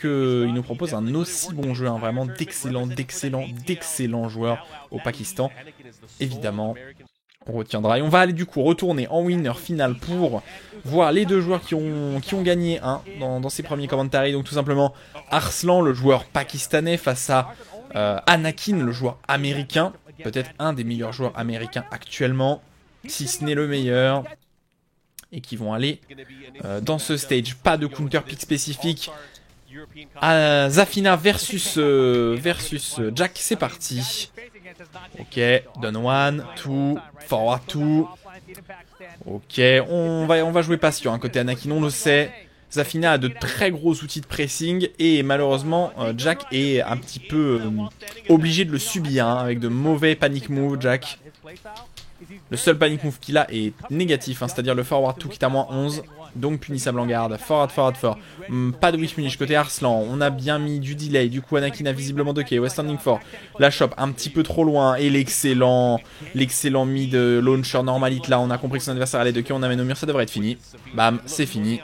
qu'ils nous proposent un aussi bon jeu, hein, vraiment d'excellents joueurs au Pakistan. Évidemment, on retiendra. Et on va aller du coup retourner en winner final pour voir les deux joueurs qui ont gagné dans ces premiers commentaires. Donc tout simplement Arslan, le joueur pakistanais, face à Anakin, le joueur américain. Peut-être un des meilleurs joueurs américains actuellement, si ce n'est le meilleur. Et qui vont aller dans ce stage. Pas de counter pick spécifique. Zafina versus Jack, c'est parti. Ok, down 1, 2, forward 2. Ok, on va jouer patient. Côté Anakin, on le sait. Zafina a de très gros outils de pressing et malheureusement Jack est un petit peu obligé de le subir avec de mauvais panic moves. Jack, le seul panic move qu'il a est négatif, c'est-à-dire le forward 2 qui est à moins 11. Donc punissable en garde, forward 4. Pas de whiff punish côté Arslan. On a bien mis du delay. Du coup Anakin a visiblement 2K. West standing 4. La shop un petit peu trop loin. Et l'excellent mid launcher normalite là. On a compris que son adversaire allait 2K. On amène au mur. Ça devrait être fini. Bam, c'est fini.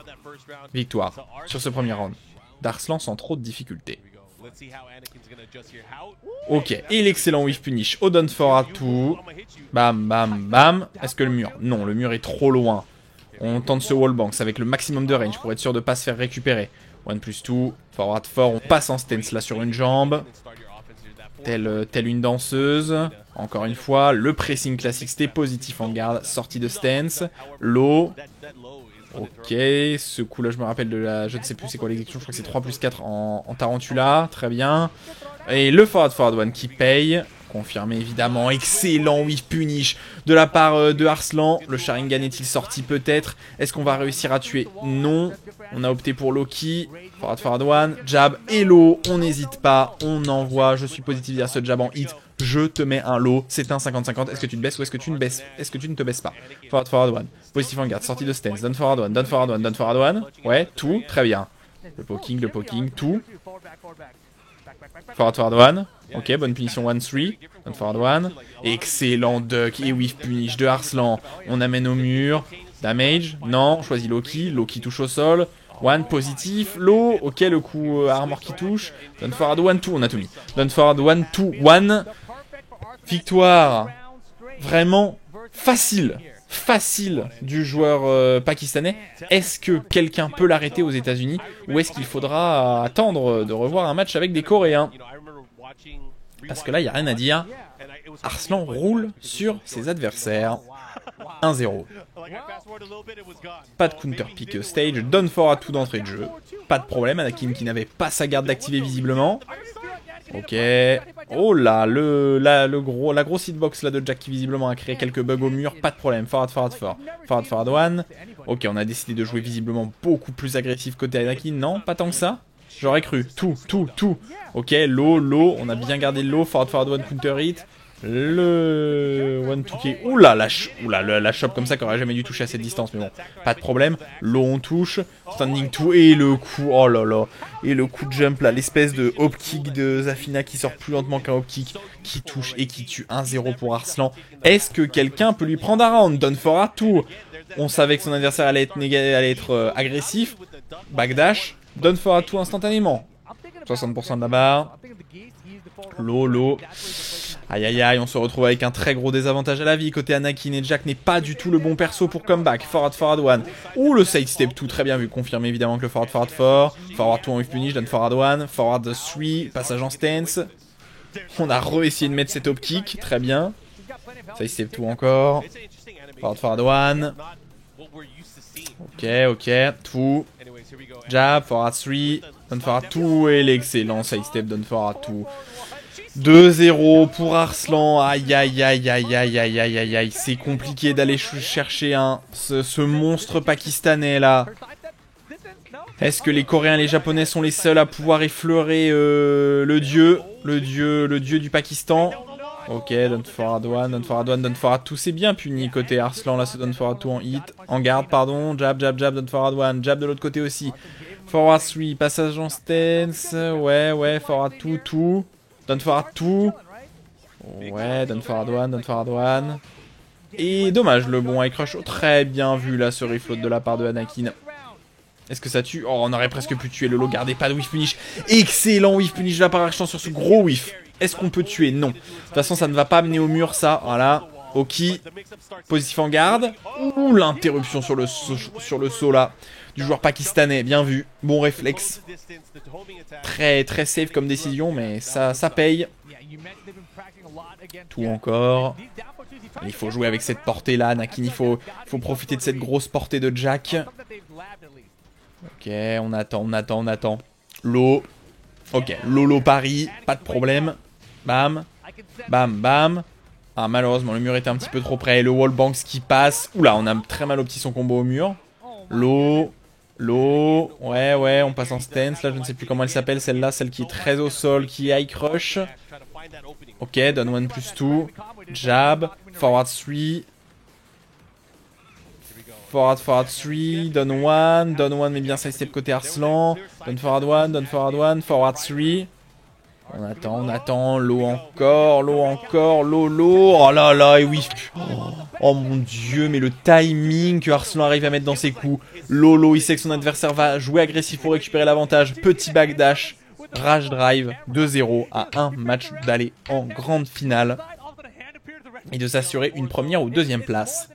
Victoire sur ce premier round d'Arslan sans trop de difficultés. Ok, et l'excellent whiff punish au down forward 2. Bam. Est-ce que le mur? Non, le mur est trop loin. On tente ce wallbanks avec le maximum de range pour être sûr de ne pas se faire récupérer. 1+2, forward 4, on passe en stance là sur une jambe. Telle une danseuse. Encore une fois, le pressing classique, c'était positif en garde. Sortie de stance. Low. Ok, ce coup là je me rappelle de la... Je ne sais plus c'est quoi l'exécution, je crois que c'est 3+4 en Tarantula. Très bien. Et le forward 1 qui paye. Confirmé évidemment, excellent whiff punish de la part de Arslan. Le Sharingan est-il sorti peut-être? Est-ce qu'on va réussir à tuer? Non. On a opté pour Loki. Forward 1, jab et low. On n'hésite pas, on envoie. Je suis positif à ce jab en hit. Je te mets un low. C'est un 50-50. Est-ce que tu te baisses ou est-ce que tu ne baisses? Est-ce que tu ne te baisses pas? Forward 1. Positif en garde. Sortie de stance. Down forward 1. Ouais, tout. Très bien. Le poking, tout. Forward 1. Ok, bonne punition 1-3. Down forward 1. Excellent duck et whiff punish de Arslan. On amène au mur. Damage. Non, on choisit Loki. Loki touche au sol. 1 positif. Low. Ok, le coup armor qui touche. Down forward 1, 2. On a tout mis. Down forward 1, 2, 1. Victoire vraiment facile du joueur pakistanais. Est-ce que quelqu'un peut l'arrêter aux États-Unis ou est-ce qu'il faudra attendre de revoir un match avec des Coréens? Parce que là, il n'y a rien à dire. Arslan roule sur ses adversaires. 1-0. Pas de counter pick stage. Donne fort à tout d'entrée de jeu. Pas de problème. Anakin qui n'avait pas sa garde d'activer visiblement. Ok. Oh là, la grosse hitbox là de Jack qui visiblement a créé quelques bugs au mur. Pas de problème. Forward one. Ok, on a décidé de jouer visiblement beaucoup plus agressif côté Anakin. Non, pas tant que ça. J'aurais cru. Tout. Ok, low. On a bien gardé le low. Forward one counter hit. Le 1-2 qui est... Oula, la shop comme ça qui aurait jamais dû toucher à cette distance. Mais bon, pas de problème. Low, on touche. Standing 2 et le coup... Oh là là. Et le coup de jump là. L'espèce de hop kick de Zafina qui sort plus lentement qu'un hop kick. Qui touche et qui tue 1-0 pour Arslan. Est-ce que quelqu'un peut lui prendre un round? Donne fort à tout. On savait que son adversaire allait être agressif. Backdash. Donne fort à tout instantanément. 60% de la barre. Low. Aïe, on se retrouve avec un très gros désavantage à la vie. Côté Anakin et Jack n'est pas du tout le bon perso pour comeback. Forward one. Ouh, le side step 2, très bien vu. Confirmé évidemment que le forward 4. Forward 2 en whiff punish, donne forward one. Forward 3, passage en stance. On a re-essayé de mettre cet hop kick, très bien. Side step 2 encore. Forward one. Ok. 2. Jab, forward 3. Donne forward 2 et l'excellent side step donne forward 2. 2-0 pour Arslan. Aïe. C'est compliqué d'aller chercher ce monstre pakistanais là. Est-ce que les Coréens et les Japonais sont les seuls à pouvoir effleurer le dieu du Pakistan? Ok, donne forward one, donne forward 2. C'est bien puni côté Arslan là, ce donne forward 2 en hit. En garde, pardon. Jab, donne forward one. Jab de l'autre côté aussi. Forward 3, passage en stance. Ouais, forward 2. Donne forward 2. Ouais, donne forward one. Et dommage, le bon high crush. Très bien vu là, ce refloat de la part de Anakin. Est-ce que ça tue? Oh, on aurait presque pu tuer Lolo. Gardez pas de whiff punish. Excellent whiff punish de la part d'Arslan sur ce gros whiff. Est-ce qu'on peut tuer? Non. De toute façon, ça ne va pas amener au mur, ça. Voilà. Oki. Positif en garde. Ouh, l'interruption sur le saut là. Du joueur pakistanais. Bien vu. Bon réflexe. Très safe comme décision, mais ça paye. Tout encore. Il faut jouer avec cette portée là, Anakin. Il faut profiter de cette grosse portée de Jack. Ok, on attend. Low. Ok, Lolo Paris, pas de problème. Bam. Ah, malheureusement, le mur était un petit peu trop près. Le wallbanks qui passe. Oula, on a très mal opti son combo au mur. Low. Ouais, on passe en stance. Là, je ne sais plus comment elle s'appelle, celle-là. Celle qui est très au sol, qui est high crush. Ok, donne 1 plus 2. Jab. Forward 3. Forward 3. Donne 1, mais bien side step côté Arslan. Donne forward 1. Forward 3. On attend. Low encore. Low. Oh là là, et oui. Oh mon dieu, mais le timing que Arslan arrive à mettre dans ses coups. Low, il sait que son adversaire va jouer agressif pour récupérer l'avantage. Petit backdash. Rage drive. 2-0 à un match d'aller en grande finale. Et de s'assurer une première ou deuxième place.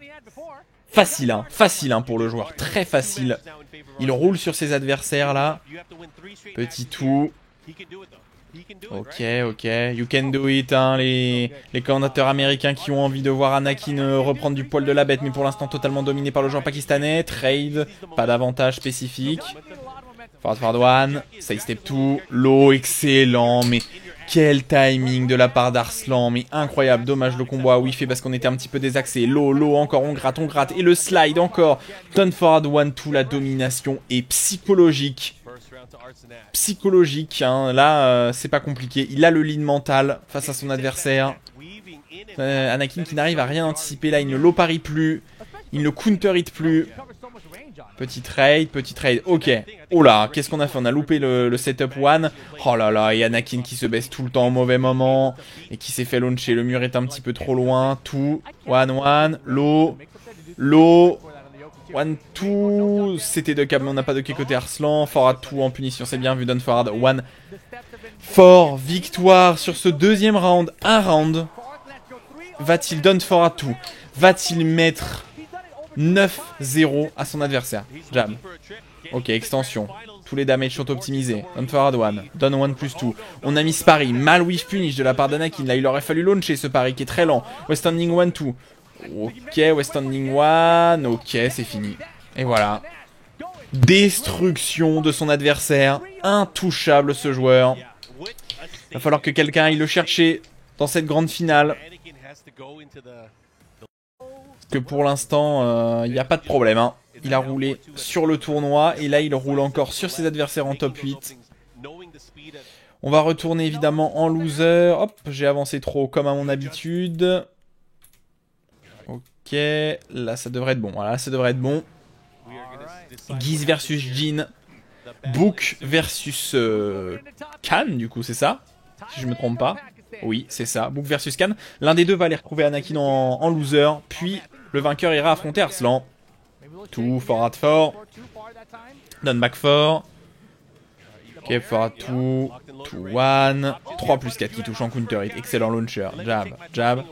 Facile pour le joueur. Très facile. Il roule sur ses adversaires là. Petit tout. Ok. You can do it, hein, les commentateurs américains qui ont envie de voir Anakin reprendre du poil de la bête, mais pour l'instant totalement dominé par le joueur pakistanais. Trade, pas d'avantage spécifique. Forward one, side step 2, low, excellent, mais quel timing de la part d'Arslan, mais incroyable. Dommage le combo a whiffé parce qu'on était un petit peu désaxé. Low, encore, on gratte, et le slide encore. Turn forward one, tout, la domination est psychologique. Hein. Là c'est pas compliqué, il a le lead mental face à son adversaire. Anakin qui n'arrive à rien anticiper là, il ne low parry plus, il ne counter hit plus. Petit trade, ok. Oh là, qu'est-ce qu'on a fait? On a loupé le setup one. Oh là là, et Anakin qui se baisse tout le temps au mauvais moment et qui s'est fait launcher, le mur est un petit peu trop loin. Tout, one, low. 1-2, c'était de cap, mais on n'a pas de côté Arslan. Forward 2 en punition, c'est bien vu. Donne forward 1. Fort, victoire sur ce deuxième round. Un round Va-t-il done for a two? Va-t-il mettre 9-0 à son adversaire? Jab. Ok, extension. Tous les damages sont optimisés. Done for a one. Done 1+2. On a mis ce pari. Mal whiff punish de la part d'Anakin. Là, il aurait fallu launcher ce pari qui est très lent. West Standing 1-2. Ok, West Standing 1. Ok, c'est fini. Et voilà. Destruction de son adversaire. Intouchable ce joueur. Il va falloir que quelqu'un aille le chercher dans cette grande finale. Que pour l'instant, il n'y a pas de problème. Hein. Il a roulé sur le tournoi et là il roule encore sur ses adversaires en top 8. On va retourner évidemment en loser. Hop, j'ai avancé trop comme à mon habitude. Ok, là ça devrait être bon. Voilà, ça devrait être bon. Giz versus Jin. Book versus Khan, du coup, c'est ça? Si je me trompe pas. Oui, c'est ça. Book versus Khan. L'un des deux va aller retrouver Anakin en loser. Puis le vainqueur ira affronter Arslan. 2 forward 4. Done back 4. Ok, forward 2. 2 1. 3+4 qui touche en counter hit. Excellent launcher. Jab, jab.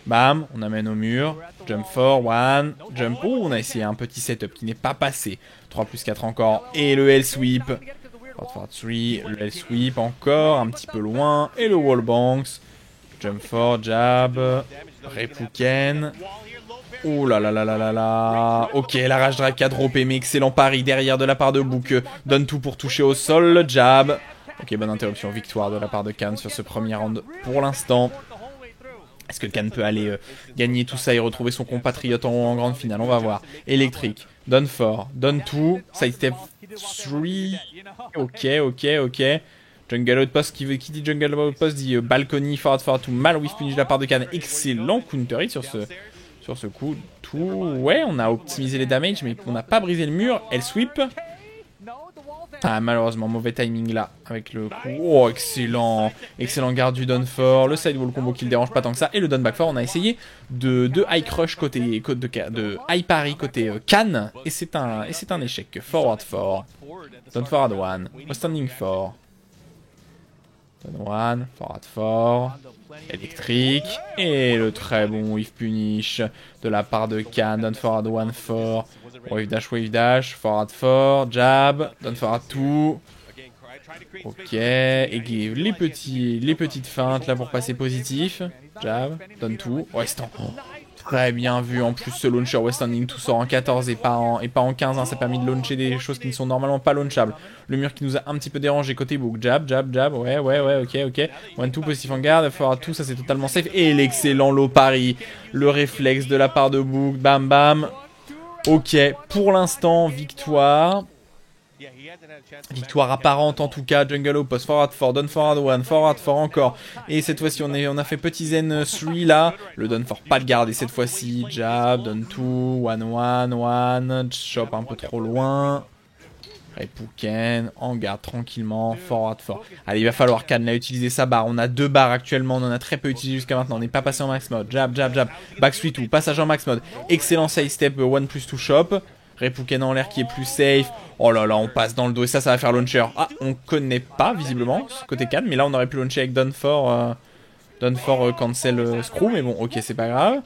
Bam, on amène au mur. Jump 4, 1. Jump. Oh, on a essayé un petit setup qui n'est pas passé. 3+4 encore. Et le L-sweep. 3, le L-sweep encore. Un petit peu loin. Et le wall banks. Jump 4, jab. Repouken. Oh là là là là là là. Ok, la rage drive qui a droppé, mais excellent pari derrière de la part de Book. Donne tout pour toucher au sol. Jab. Ok, bonne interruption. Victoire de la part de Khan sur ce premier round pour l'instant. Est-ce que Khan peut aller gagner tout ça et retrouver son compatriote en grande finale? On va voir. Électrique. Donne 4. Donne tout. Side step 3. Ok, ok, ok. Jungle Outpost qui dit Jungle Outpost dit balcony forward forward tout mal whiff punish de la part de Khan. Excellent counter hit sur ce coup. Tout. Ouais, on a optimisé les damages, mais on n'a pas brisé le mur. Elle sweep. Ah, malheureusement, mauvais timing là, avec le coup. Oh, excellent. Excellent garde du down 4. Le sidewall combo qui le dérange pas tant que ça. Et le down back 4, on a essayé de high crush côté de high parry côté Khan. Et c'est un échec. Forward 4. Down forward 1. Standing 4. Down 1. Forward 4. Électrique. Et le très bon whiff punish de la part de Khan. Down forward 1 4. Wave dash, forward 4, jab, down forward 2. Ok, et les petites feintes là pour passer positif. Jab, down 2. West très bien vu en plus ce launcher West Standing tout sort en 14 et pas en 15. Hein, ça a permis de launcher des choses qui ne sont normalement pas launchables. Le mur qui nous a un petit peu dérangé côté Book. Jab, jab, jab. Ouais, ok. 1-2 positif en garde, forward 2, ça c'est totalement safe. Et l'excellent low parry. Le réflexe de la part de Book. Bam bam. Ok, pour l'instant, victoire. Victoire apparente en tout cas. Jungle Outpost, forward 4, down forward 1, forward 4 encore. Et cette fois-ci, on a fait petit zen 3 là. Le down 4, pas le garder cette fois-ci. Jab, down 2, 1, chop un peu trop loin. Repouken, en garde tranquillement, forward 4. Allez, il va falloir Khan là utiliser sa barre. On a 2 barres actuellement, on en a très peu utilisé jusqu'à maintenant. On n'est pas passé en max mode. Jab, jab, jab. Back 3-2, passage en max mode. Excellent side step 1+2 shop. Repouken en l'air qui est plus safe. Oh là là, on passe dans le dos et ça va faire launcher. Ah, on connaît pas visiblement ce côté Khan, mais là on aurait pu launcher avec Down 4 cancel screw, mais bon, ok, c'est pas grave.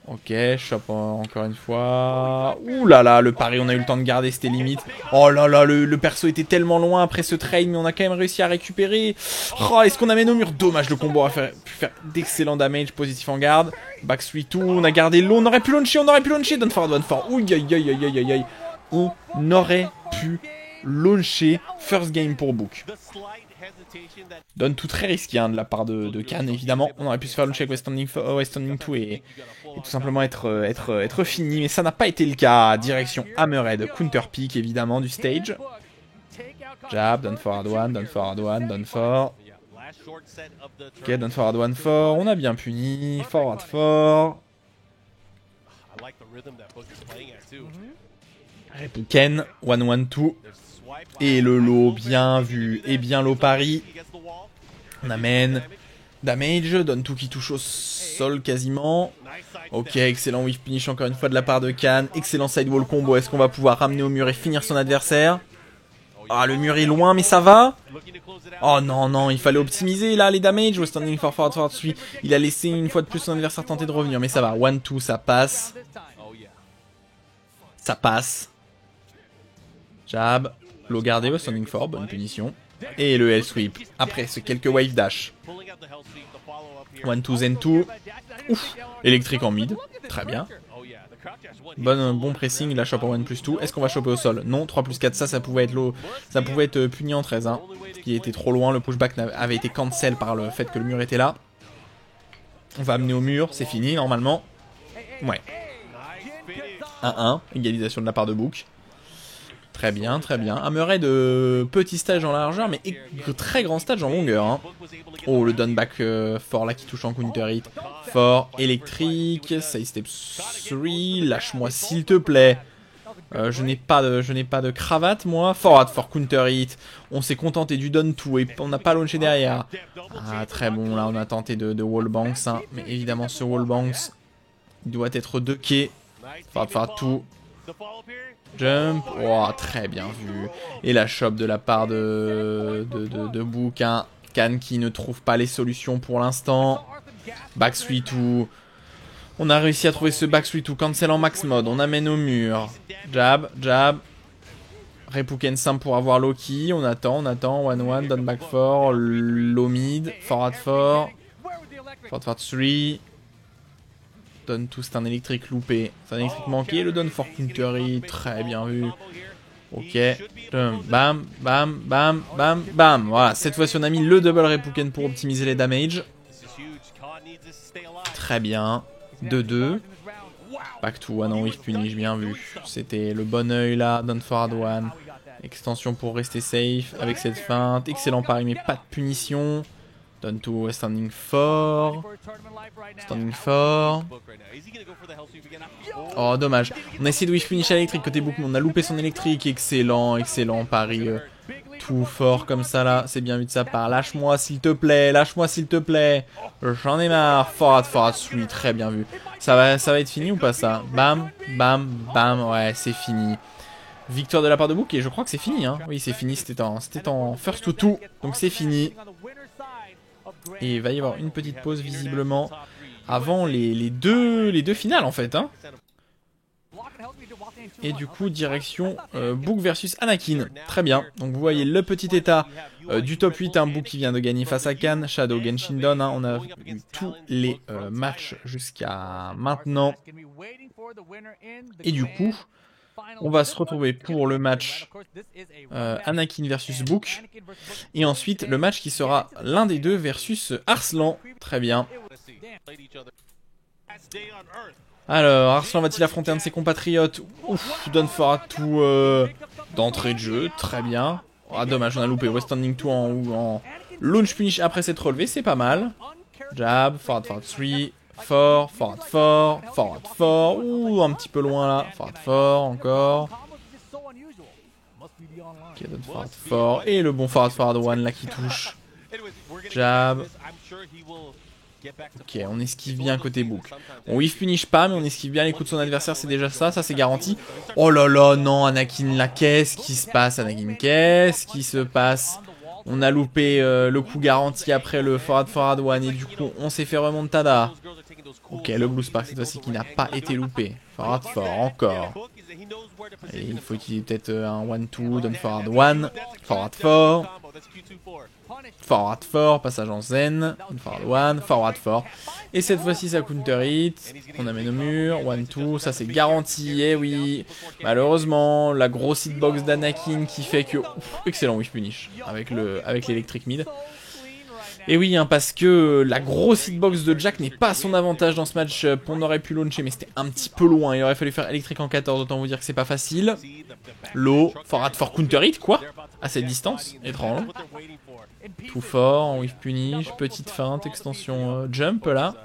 Ok, shop encore une fois. Ouh là là, le pari, on a eu le temps de garder, c'était limite. Oh là là, le perso était tellement loin après ce trade, mais on a quand même réussi à récupérer. Oh, est-ce qu'on amène au mur? Dommage, le combo a pu faire d'excellents damage, positif en garde. Back 3-2, on a gardé l'eau, on aurait pu launcher. Down forward, Ouh, aïe. On aurait pu launcher. First game pour Book. Donne tout très risqué hein, de la part de Khan, évidemment. On aurait pu se faire launcher avec West Standing 2 et tout simplement être fini. Mais ça n'a pas été le cas. Direction Hammerhead, counter pick évidemment du stage. Jab, down forward 1, down 4. Ok, down forward 1 4. On a bien puni. Forward 4. Repouken, 1-1-2. Et le low, bien vu. Et bien low pari. On amène. Damage, donne tout qui touche au sol quasiment. Ok, excellent whiff punish encore une fois de la part de Khan. Excellent sidewall combo. Est-ce qu'on va pouvoir ramener au mur et finir son adversaire? Ah, le mur est loin, mais ça va. Oh non, non, il fallait optimiser là les damages. Au standing for forward forward 3. Il a laissé une fois de plus son adversaire tenter de revenir, mais ça va. 1-2, ça passe. Ça passe. Jab. Low gardé au standing for, bonne punition. Et le Hell Sweep. Après, ce quelques wave dash. 1-2 Zen 2. Ouf. Électrique en mid. Très bien. Bon pressing, la chope en 1+2. Est-ce qu'on va choper au sol? Non, 3+4, ça pouvait être low. Ça pouvait être puni en 13. Hein, ce qui était trop loin. Le pushback avait été cancel par le fait que le mur était là. On va amener au mur, c'est fini normalement. Ouais. 1-1, égalisation de la part de Book. Très bien, très bien. Hammerhead de petit stage en largeur, mais très grand stage en longueur. Hein. Oh, le down back fort là qui touche en counter hit. Fort, électrique, side step 3, lâche-moi s'il te plaît. Je n'ai pas de cravate moi. Forward for counter hit. On s'est contenté du down 2 et on n'a pas launché derrière. Ah, très bon, là on a tenté de wallbanks. Hein. Mais évidemment ce wallbanks doit être ducké. Forward tout. Jump, oh, très bien vu. Et la chop de la part de Book, hein. Khan qui ne trouve pas les solutions pour l'instant. Back 3-2. On a réussi à trouver ce back 3-2. Cancel en max mode. On amène au mur. Jab, jab. Repuken simple pour avoir Loki. On attend. 1-1. Down back 4. Low mid. Forward 4. Forward 3. Donne tout, c'est un électrique loupé. C'est un électrique manqué. Le donne for countery. Très bien vu. Ok. Bam, bam, bam, bam, bam. Voilà, cette fois-ci on a mis le double Repuken pour optimiser les damages. Très bien. 2-2. Back to one en whiff punish, bien vu. C'était le bon oeil là. Down forward one. Extension pour rester safe avec cette feinte. Excellent pari, mais pas de punition. Down to standing fort. Standing fort. Oh, dommage. On a essayé de whiff punish à l'électrique côté Book, mais on a loupé son électrique. Excellent, excellent pari. Tout fort comme ça là. C'est bien vu de sa part. Lâche-moi s'il te plaît. Lâche-moi s'il te plaît. J'en ai marre. Forward, sweet. Très bien vu. Ça va être fini ou pas ça? Bam, bam, bam. Ouais, c'est fini. Victoire de la part de Book et je crois que c'est fini. Hein. Oui, c'est fini. C'était en first to two. Donc c'est fini. Et il va y avoir une petite pause visiblement avant les deux finales en fait. Hein. Et du coup direction Book versus Anakin. Très bien. Donc vous voyez le petit état du top 8. Un Book qui vient de gagner face à Khan. Shadow, Genshin Dawn. Hein. On a eu tous les matchs jusqu'à maintenant. Et du coup... on va se retrouver pour le match Anakin versus Book. Et ensuite le match qui sera l'un des deux versus Arslan. Très bien. Alors, Arslan va-t-il affronter un de ses compatriotes? Ouf, donne fort à tout d'entrée de jeu. Très bien. Ah, dommage, on a loupé. West Standing 2 en launch punish après s'être relevé. C'est pas mal. Jab, forward 3. Forward 4. Ouh, un petit peu loin là. Forward 4, encore. Ok, donne forward 4. Et le bon forward 1 là qui touche. Jab. Ok, on esquive bien côté Book. On whiff punish pas, mais on esquive bien les coups de son adversaire, c'est déjà ça, c'est garanti. Oh là là, non, Anakin là, qu'est-ce qui se passe, Anakin? Qu'est-ce qui se passe? On a loupé le coup garanti après le forward 1 et du coup on s'est fait remontada. Ok, le Blue Spark cette fois-ci qui n'a pas été loupé. Forward 4 encore. Et il faut utiliser peut-être un 1-2, donne forward 1. Forward 4. Forward 4, passage en zen. Forward 1, forward 4. Et cette fois-ci ça counter hit. On amène au mur. 1-2, ça c'est garanti. Et oui, malheureusement, la grosse hitbox d'Anakin qui fait que. Ouf, excellent whiff punish avec l'électric mid. Et oui, hein, parce que la grosse hitbox de Jack n'est pas à son avantage dans ce match. On aurait pu launcher, mais c'était un petit peu loin. Il aurait fallu faire électrique en 14, autant vous dire que c'est pas facile. Low, forward for counter hit, quoi. À cette distance, étrange. Tout fort, en whiff punish, petite feinte, extension jump là.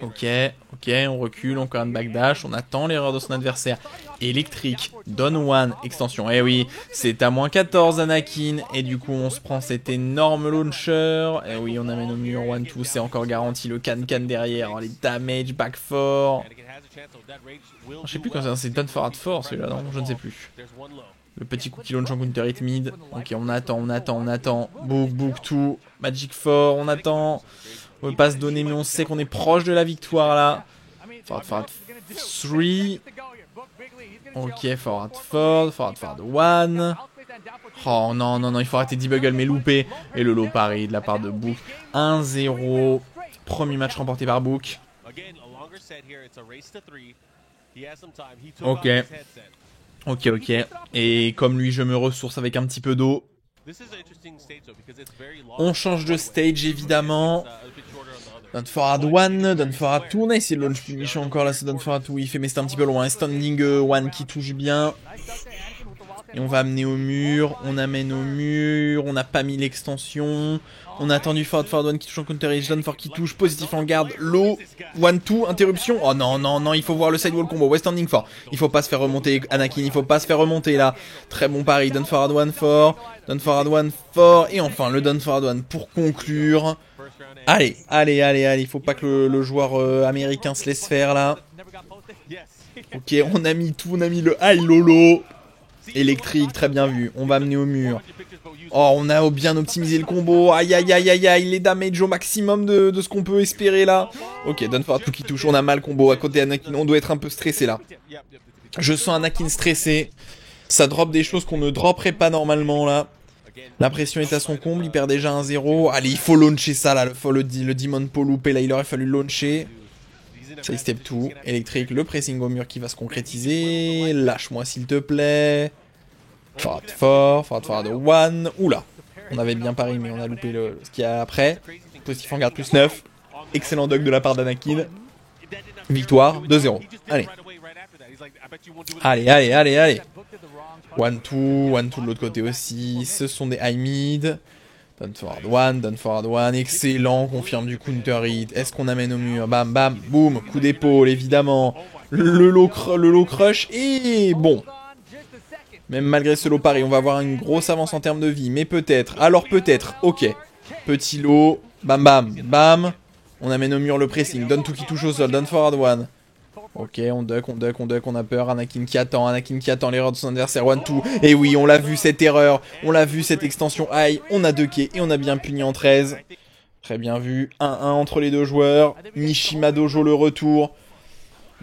Ok, ok, on recule, encore un backdash, on attend l'erreur de son adversaire. Électrique, Don One, extension. Eh oui, c'est à moins 14 Anakin, et du coup on se prend cet énorme launcher. Eh oui, on amène au mur, 1-2, c'est encore garanti, le can-can derrière, oh, les damage, back 4. Je sais plus quand c'est Don Forward 4 celui-là, non, je ne sais plus. Le petit coup qui launch en counter hit mid. Ok, on attend, on attend, on attend. Book, book, tout. Magic 4, on attend. On veut pas se donner, mais on sait qu'on est proche de la victoire là. Forward 3. Ok, forward 4, forward 1. Oh non, non, non, il faut arrêter de debuggle, mais loupé. Et le low parry de la part de Book. 1-0. Premier match remporté par Book. Ok. Ok, ok. Et comme lui, je me ressource avec un petit peu d'eau. On change de stage, évidemment. Don Forward 1, Don Forward 2. On a essayé de launch punish encore là, c'est Don Forward 2. Il fait, mais c'est un petit peu loin. Standing 1 qui touche bien. Et on va amener au mur. On amène au mur. On n'a pas mis l'extension. On a attendu Forward 1 qui touche en counter edge. Don Forward qui touche. Positif en garde. Low. 1-2. Interruption. Oh non, non, non. Il faut voir le sidewall combo. West standing 4. Il faut pas se faire remonter Anakin. Il faut pas se faire remonter là. Très bon pari. Don Forward 1 fort. Don Forward 1 fort. Et enfin le Don Forward 1 pour conclure. Allez, allez, allez, allez. Il faut pas que le joueur américain se laisse faire là. Ok, on a mis tout. On a mis le high lolo. Électrique, très bien vu. On va amener au mur. Oh, on a bien optimisé le combo. Aïe, aïe, aïe, aïe, aïe. Les damage au maximum de ce qu'on peut espérer là. Ok, Don Forward 2 qui touche. On a mal combo. À côté Anakin, on doit être un peu stressé là. Je sens Anakin stressé. Ça drop des choses qu'on ne dropperait pas normalement là. La pression est à son comble. Il perd déjà 1-0. Allez, il faut launcher ça là. Le Demon Paul loupé là. Il aurait fallu launcher. Side step 2, électrique, le pressing au mur qui va se concrétiser. Lâche-moi s'il te plaît. Forward 1. Oula, on avait bien pari mais on a loupé ce qu'il y a après. Positif en garde plus 9. Excellent dog de la part d'Anakin. Victoire 2-0. Allez. Allez, allez, allez, allez. 1-2, 1-2 de l'autre côté aussi. Ce sont des high mid. Don Forward 1, excellent, confirme du counter hit. Est-ce qu'on amène au mur? Bam, bam, boum, coup d'épaule, évidemment. Le low crush, et bon. Même malgré ce low pari, on va avoir une grosse avance en termes de vie. Mais peut-être, alors peut-être, ok. Petit low, bam, bam, bam. On amène au mur le pressing. Don tout qui touche au sol, Don Forward 1. Ok, on duck, on a peur. Anakin qui attend l'erreur de son adversaire. 1-2. Et oui, on l'a vu cette erreur. On l'a vu cette extension high. On a ducké et on a bien puni en 13. Très bien vu. 1-1 entre les deux joueurs. Mishima Dojo le retour.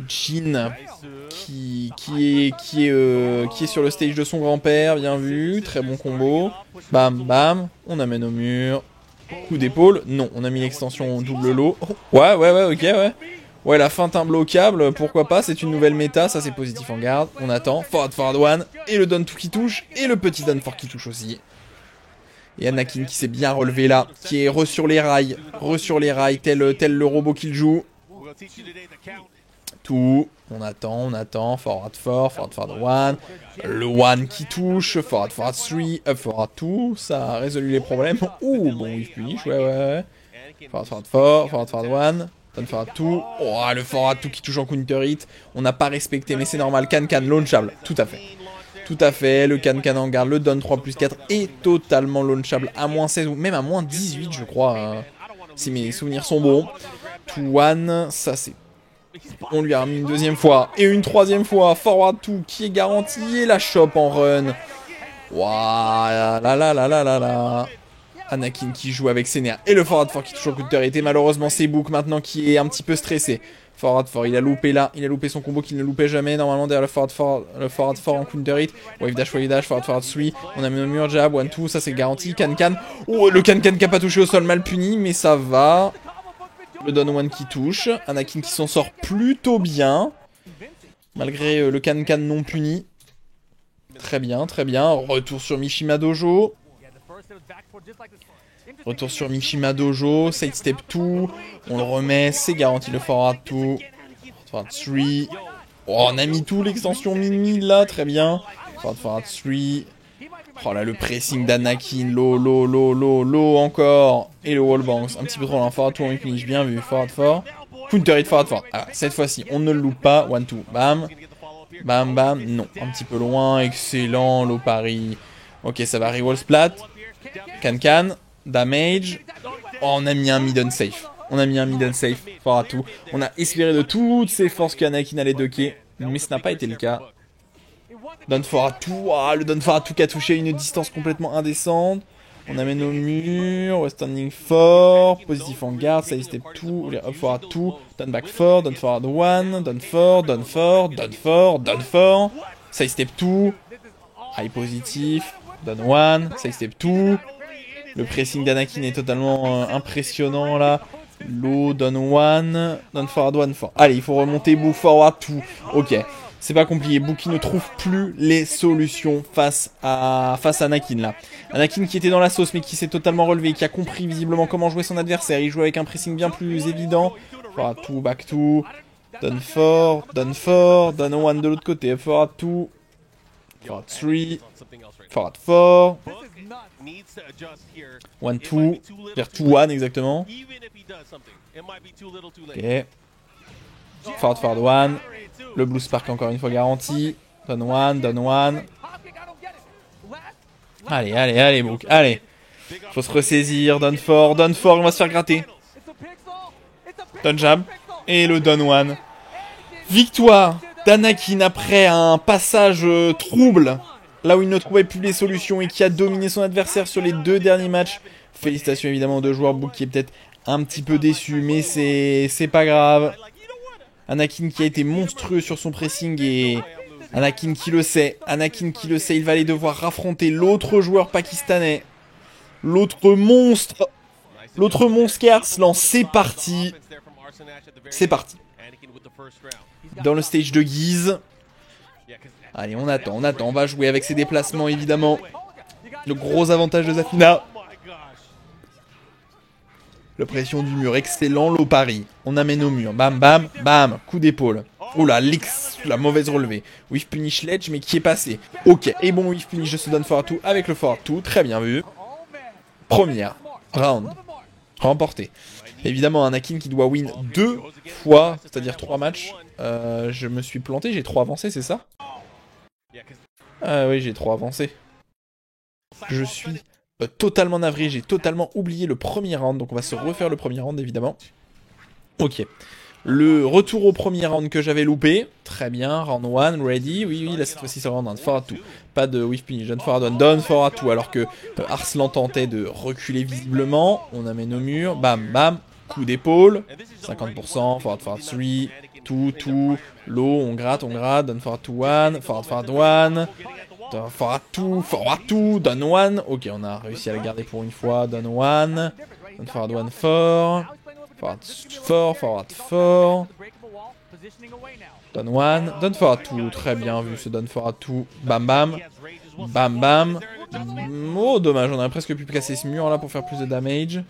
Jin qui est sur le stage de son grand-père. Bien vu. Très bon combo. Bam, bam. On amène au mur. Coup d'épaule. Non, on a mis l'extension double low. Ouais, ok, ouais. Ouais, la feinte imbloquable, pourquoi pas, c'est une nouvelle méta, ça c'est positif en garde. On attend, Forward 1, et le Don 2 qui touche, et le petit Don 4 qui touche aussi. Et Anakin qui s'est bien relevé là, qui est sur les rails, tel le robot qu'il joue. Tout, on attend, Forward 1, le 1 qui touche, Forward 3, Forward 2, ça a résolu les problèmes. Ouh, bon, il finish, ouais. Forward 1. Don Forward 2. Oh, le Forward 2 qui touche en counter hit. On n'a pas respecté, mais c'est normal. Can launchable. Tout à fait. Tout à fait. Le can en garde. Le Don 3 plus 4 est totalement launchable. À moins 16 ou même à moins 18, je crois. Si mes souvenirs sont bons. 2-1. Ça, c'est. On lui a remis une deuxième fois. Et une troisième fois. Forward 2 qui est garanti. Et la chope en run. Waouh. Là. Anakin qui joue avec ses nerfs. Et le Forward 4 qui touche au counter hit. Et malheureusement c'est Book maintenant qui est un petit peu stressé. Forward 4, il a loupé là. Il a loupé son combo qu'il ne loupait jamais. Normalement derrière le Forward 4 en counter hit. Wave dash, Forward 3. On a mis au mur jab, 1-2, ça c'est garanti. Can. Oh, le can qui a pas touché au sol, mal puni. Mais ça va. Le Don 1 qui touche. Anakin qui s'en sort plutôt bien. Malgré le can non puni. Très bien. Retour sur Mishima Dojo. Retour sur Mishima Dojo, side step 2, on le remet, c'est garanti le Forward 2, Forward 3, oh, on a mis tout l'extension mini là, très bien, Forward 3, Oh là, le pressing d'Anakin, low encore. Et le wallbang, un petit peu trop loin. Forward tour, finish, bien vu. Forward fort. Counter hit, forward fort. Ah, cette fois-ci, on ne le loupe pas. 1-2, bam. Bam, bam. Non, un petit peu loin. Excellent, low parry. Ok, ça va, rewall splat. Can. Damage. Oh, on a mis un mid unsafe. On a mis un mid unsafe. Forward tout. On a espéré de toutes ses forces qu'Anakin allait ducker. Mais ce n'a pas été le cas. Down forward tout. Ah, le down forward tout qui a touché une distance complètement indécente. On amène au mur. We're standing fort. Positif en garde. Side step 2. Up forward 2. Down back 4. Down forward 1. Down 4. Down 4. Down 4. Down 4. Side step 2. High positif. Down 1. Side step 2. Le pressing d'Anakin est totalement impressionnant là. Low, down 1. Down forward 1. Allez, il faut remonter. Book forward 2. Ok. C'est pas compliqué. Bookie ne trouve plus les solutions face à Anakin là. Anakin qui était dans la sauce mais qui s'est totalement relevé, qui a compris visiblement comment jouer son adversaire. Il joue avec un pressing bien plus évident. Forward 2, back 2. Down 4, down 4, down 1 de l'autre côté. Forward 2. Forward 3. Forward 4. 1, 2. Vers 2, 1 exactement. Ok. Forward 1. Le Blue Spark encore une fois garanti. Down 1, down 1. Allez, Book. Allez. Faut se ressaisir. Down 4, on va se faire gratter. Down jab. Et le down 1. Victoire d'Anakin après un passage trouble. Là où il ne trouvait plus les solutions et qui a dominé son adversaire sur les 2 derniers matchs. Félicitations évidemment aux 2 joueurs. Book qui est peut-être un petit peu déçu, mais c'est pas grave. Anakin qui a été monstrueux sur son pressing et Anakin qui le sait, il va aller devoir affronter l'autre joueur pakistanais, l'autre monstre qui est Arslan. C'est parti, dans le stage de Guise. Allez, on attend, on va jouer avec ses déplacements évidemment, le gros avantage de Zafina. Le pression du mur, excellent, low parry. On amène au mur, bam, bam, bam, coup d'épaule. Oh là, la mauvaise relevée. Whiff punish ledge, mais qui est passé. Ok, et bon, whiff punish de ce down forward 2 avec le forward 2, très bien vu. Première round, remporté. Évidemment, Anakin qui doit win 2 fois, c'est-à-dire 3 matchs. Je me suis planté, j'ai 3 avancés, c'est ça? Ah oui, j'ai 3 avancés. Je suis totalement navré, j'ai totalement oublié le premier round, donc on va se refaire le premier round évidemment. Ok, le retour au premier round que j'avais loupé, très bien, round 1, ready, oui, là cette fois-ci c'est round 1, forward 2, pas de whiff punish, down forward 1, down forward 2, alors que Arslan tentait de reculer visiblement, on amène au mur, bam bam, coup d'épaule, 50%, forward 3, 2, low, on gratte, down forward 2, 1, forward 1, forward 2, down 1. Ok, on a réussi à la garder pour une fois. Down 1. Down forward 1 fort. Forward 4. Down 1. Down forward 2. Très bien vu ce down forward 2. Bam bam. Bam bam. Oh, dommage, on aurait presque pu casser ce mur là pour faire plus de damage.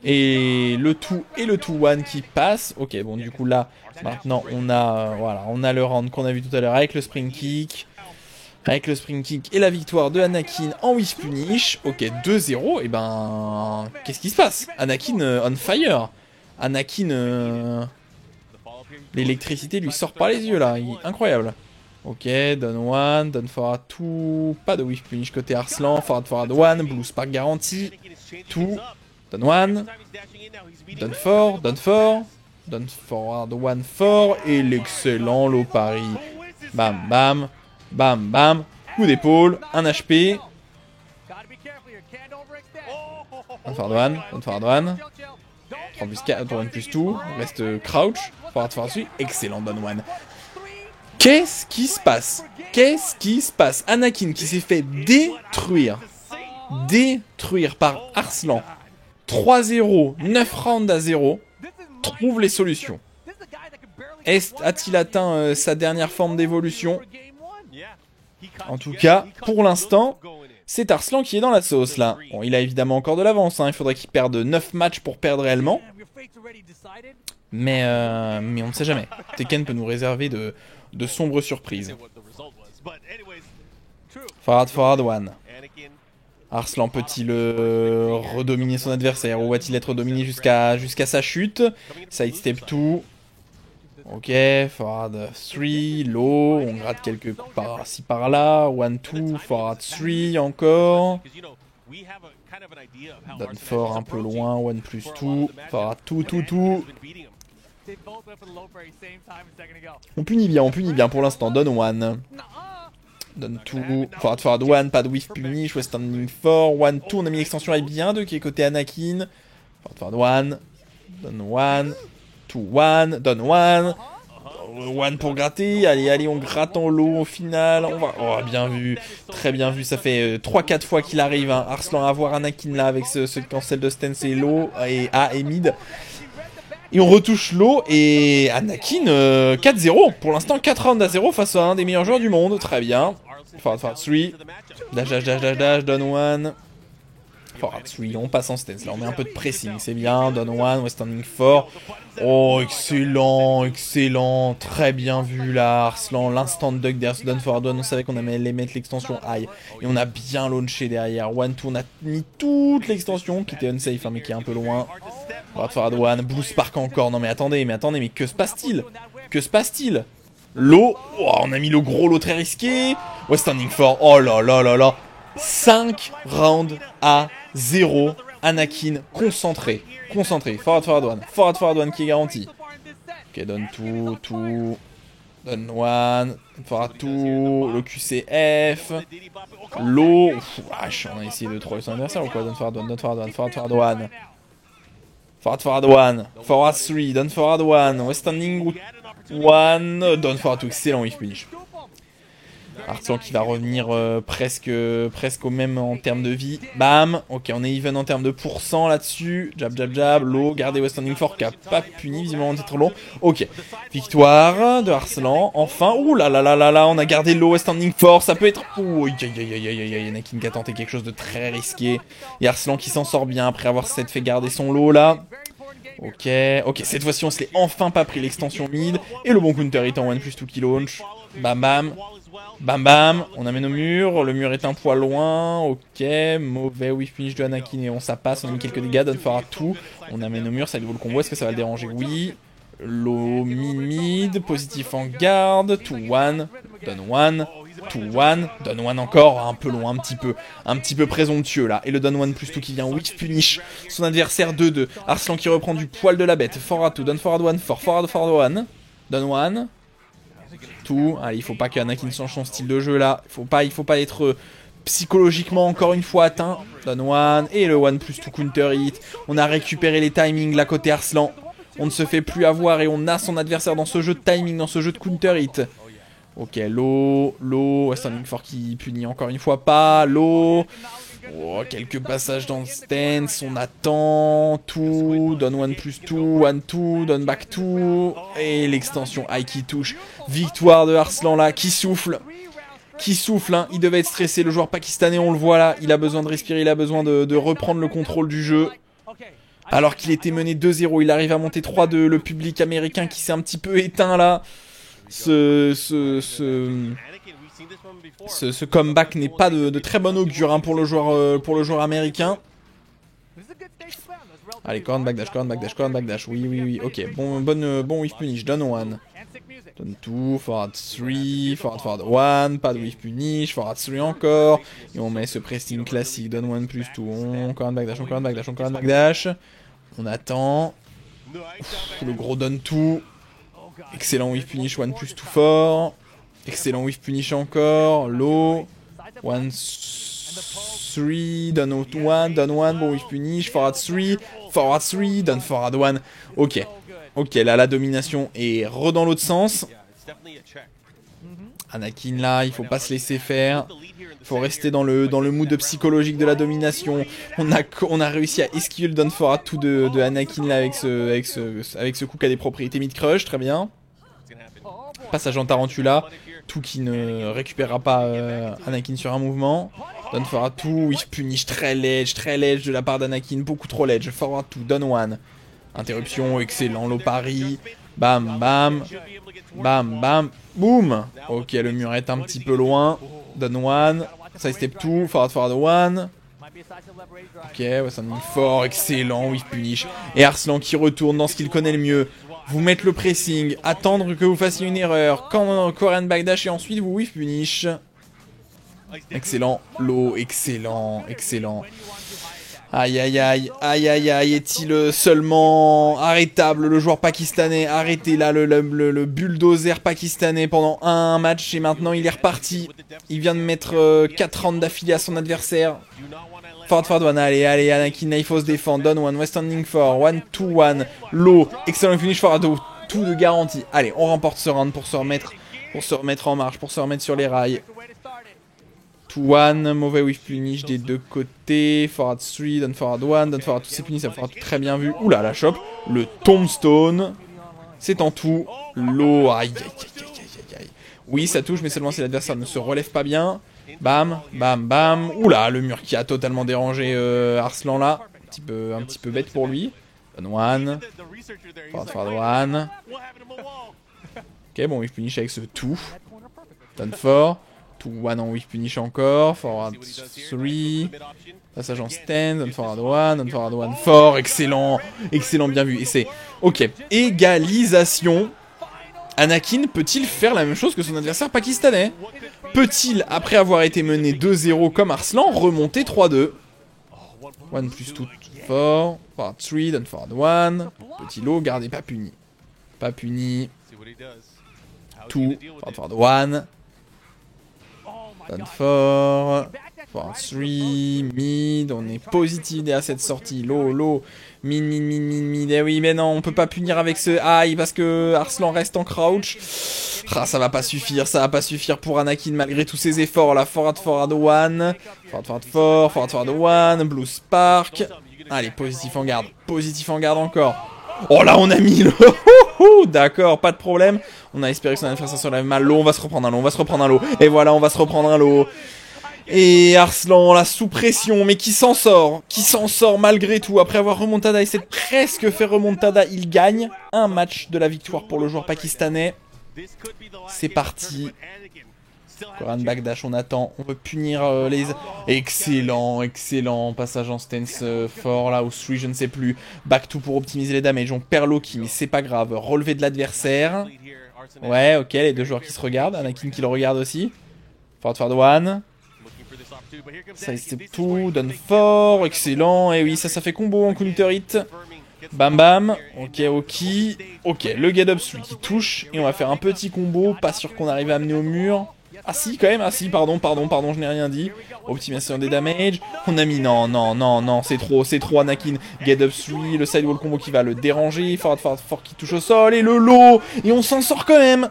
Et le 2 et le 2-1 qui passe. Ok, bon, du coup là, maintenant on a, voilà, on a le round qu'on a vu tout à l'heure avec le spring kick. Avec le spring kick et la victoire de Anakin en whiff punish. Ok, 2-0. Et ben, qu'est-ce qui se passe? Anakin on fire. Anakin, l'électricité lui sort par les yeux là. Incroyable. Ok, down 1, down forward 2. Pas de whiff punish côté Arslan. Forward 1, blue spark garanti. 2, down 1. Down 4, down 4. Down forward 1 fort. Et l'excellent low parry. Bam bam. Bam bam, coup d'épaule, 1 HP. Down forward 1. 3 plus 4, 3 plus 2. Reste crouch. Forward 3. Excellent down 1. Qu'est-ce qui se passe? Anakin qui s'est fait détruire par Arslan. 3-0, 9 rounds à 0. Trouve les solutions. A-t-il atteint sa dernière forme d'évolution? En tout cas, pour l'instant, c'est Arslan qui est dans la sauce là. Bon, il a évidemment encore de l'avance, hein. Il faudrait qu'il perde 9 matchs pour perdre réellement. Mais on ne sait jamais. Tekken peut nous réserver de sombres surprises. Forward one. Arslan peut-il redominer son adversaire ou va-t-il être dominé jusqu'à sa chute? Sidestep 2. Ok, forward 3, low, on gratte quelques par-ci par-là. 1-2, forward 3 encore. Donne fort un peu loin, 1+2, forward 2. On punit bien pour l'instant, donne 1. Donne 2, forward 1, pas de whiff punish, we're standing 4, 1-2, on a mis l'extension avec bien 2 qui est côté Anakin. Forward 1, donne 1, 2-1, donne 1. 1 pour gratter, allez, on gratte en low au final, on va... Oh, bien vu, très bien vu, ça fait 3-4 fois qu'il arrive, hein. Arslan à voir Anakin là avec ce cancel de stance et low, et A et mid. Et on retouche low, et Anakin 4-0, pour l'instant 4 rounds à 0 face à un des meilleurs joueurs du monde, très bien. Forward 3, dash, donne 1. Forward 3, on passe en stance, là on met un peu de pressing, c'est bien, donne 1, we're standing 4. Oh, excellent, très bien vu là, Arslan, l'instant duck derrière donne forward 1, on savait qu'on allait mettre l'extension high, et on a bien launché derrière, 1-2, on a mis toute l'extension, qui était unsafe, hein, mais qui est un peu loin. Forward 1, Blue Spark encore, non mais attendez, mais que se passe-t-il? Low, oh, on a mis le gros lot très risqué, we're standing 4, oh là, 5 rounds à 0, Anakin concentré, forward 1 qui est garanti. Ok, donne tout, donne 1, forward 2, le QCF, low, on a essayé de troller son adversaire ou quoi? Donne forward 1, forward 3, donne forward 1, we're standing 1, donne forward 2, excellent whiff punish. Arslan qui va revenir presque au même en termes de vie. Bam. Ok, on est even en termes de pourcent là-dessus. Jab. Low. Gardez West Standing 4 qui a pas puni. Visiblement, on était trop long. Ok. Victoire de Arslan. Enfin. Ouh là. On a gardé low West Standing 4. Ça peut être. Ouh. Aïe. Anakin qui a tenté quelque chose de très risqué. Et Arslan qui s'en sort bien après avoir fait garder son lot là. Ok. Cette fois-ci, on se l'est enfin pas pris l'extension mid. Et le bon counter hit en 1+2 qui launch. Bam, on amène au mur, le mur est un poil loin, ok, mauvais whiff finish de Anakin et ça passe, on a mis quelques dégâts, donne fort à tout, on amène au mur, ça lui vaut le combo, est-ce que ça va le déranger? Oui, low mid, positif en garde, 2-1, donne 1 encore, un peu long, un petit peu présomptueux là, et le donne 1+2 qui vient whiff punish, son adversaire 2-2, Arslan qui reprend du poil de la bête, forward 2, donne forward 1, forward 1, donne 1, tout. Allez, il faut pas qu'Anakin change son style de jeu là. Il faut pas être psychologiquement encore une fois atteint. Donne 1 et le 1+2 counter hit. On a récupéré les timings là côté Arslan. On ne se fait plus avoir et on a son adversaire dans ce jeu de timing, dans ce jeu de counter hit. Ok, low, Standing 4 qui punit encore une fois pas, low. Oh, quelques passages dans le stance, on attend, tout, donne 1+2, 1-2, donne back 2, et l'extension high qui touche. Victoire de Arslan là, qui souffle, hein. Il devait être stressé, le joueur pakistanais, on le voit là, il a besoin de respirer, il a besoin de reprendre le contrôle du jeu. Alors qu'il était mené 2-0, il arrive à monter 3-2, le public américain qui s'est un petit peu éteint là. Ce comeback n'est pas de très bon augure hein, pour le joueur américain. Allez, corn back dash. Oui. Ok, bon whiff punish. Donne 1. Donne 2. Forward 3. Forward 1. Pas de whiff punish. Forward 3 encore. Et on met ce pressing classique. Donne 1+2. Corn back dash. On attend. Le gros donne 2. Excellent whiff punish. 1+2 fort. Excellent whiff punish encore, low, 1-3, donne 1, bon whiff punish, forward 3, donne forward 1, ok, là la domination est dans l'autre sens. Anakin là, il faut pas se laisser faire, il faut rester dans le mood psychologique de la domination. On a réussi à esquiver le down forward 2 de Anakin là avec ce coup qui a des propriétés mid-crush, très bien. Passage en Tarantula, tout qui ne récupérera pas Anakin sur un mouvement. Donne forward 2, whiff punish très ledge de la part d'Anakin, beaucoup trop ledge. Forward 2, donne 1. Interruption, excellent, low parry. Bam, bam. Bam, bam. Boum. Ok, le mur est un petit peu loin. Done one. Side step 2. Forward, forward one. Ok, Western fort, excellent, whiff punish. Et Arslan qui retourne dans ce qu'il connaît le mieux. Vous mettre le pressing, attendre que vous fassiez une erreur, quand Korean backdash et ensuite vous whiff punish. Excellent, low, excellent, excellent. Aïe aïe aïe, aïe aïe aïe, est-il seulement arrêtable le joueur pakistanais? Arrêtez là le bulldozer pakistanais pendant un match et maintenant il est reparti. Il vient de mettre 4 rounds d'affilée à son adversaire. Forward one, allez, allez, Anakin, il faut se défendre. Down one, West standing for, 1-2-1, low, excellent finish forward, tout de garantie. Allez, on remporte ce round pour se remettre en marche, pour se remettre sur les rails. 2-1, mauvais whiff punish des deux côtés. Forward 3, down forward 1, down forward 2, c'est puni, ça fera très bien vu. Oula, la chope, le tombstone. C'est en tout. Low, aïe, aïe, aïe, aïe, aïe. Oui, ça touche, mais seulement si l'adversaire ne se relève pas bien. Bam, bam, bam. Oula, le mur qui a totalement dérangé Arslan là. Un petit peu bête pour lui. Down one. Forward one. Ok, bon, whiff punish avec ce tout. Down 4. 2-1 en whiff punish encore. Forward 3. Passage en stand. Down forward 1. Fort, excellent. Excellent, bien vu. Et c'est... Ok, égalisation. Anakin peut-il faire la même chose que son adversaire pakistanais? Peut-il, après avoir été mené 2-0 comme Arslan, remonter 3-2? 1 plus 2, fort. Forward 3, down forward 1. Petit lot, gardez, pas puni. Pas puni. 2, forward 1. Down 4. Forward 3, mid. On est positif à cette sortie. Low. Mid. Eh oui, mais non, on peut pas punir avec ce high parce que Arslan reste en crouch. Ah, ça va pas suffire pour Anakin malgré tous ses efforts là. Forward 1. Forward 1. Blue Spark. Allez, positif en garde encore. Oh là, on a mis le... D'accord, pas de problème. On a espéré que son adversaire se relève mal. L'eau, on va se reprendre un lot. Et voilà, on va se reprendre un lot. Et Arslan, là, sous pression, mais qui s'en sort malgré tout. Après avoir remontada, il s'est presque fait remontada. Il gagne un match de la victoire pour le joueur pakistanais. C'est parti. Korean backdash, on attend. On veut punir les... Excellent. Passage en stance fort là, ou 3, je ne sais plus. Back 2 pour optimiser les damages. On perd Loki, mais c'est pas grave. Relevé de l'adversaire. Ouais, ok, les deux joueurs qui se regardent. Anakin qui le regarde aussi. Forward 1. Ça c'est tout. Down 4. Excellent. Et oui, ça fait combo en counter hit. Bam bam. Ok. Le get up celui qui touche. Et on va faire un petit combo. Pas sûr qu'on arrive à amener au mur. Ah si, quand même, pardon, je n'ai rien dit. Optimisation des damage. On a mis, non, c'est trop Anakin. Get up 3, le sidewall combo qui va le déranger. Forward qui touche au sol, et le low. Et on s'en sort quand même,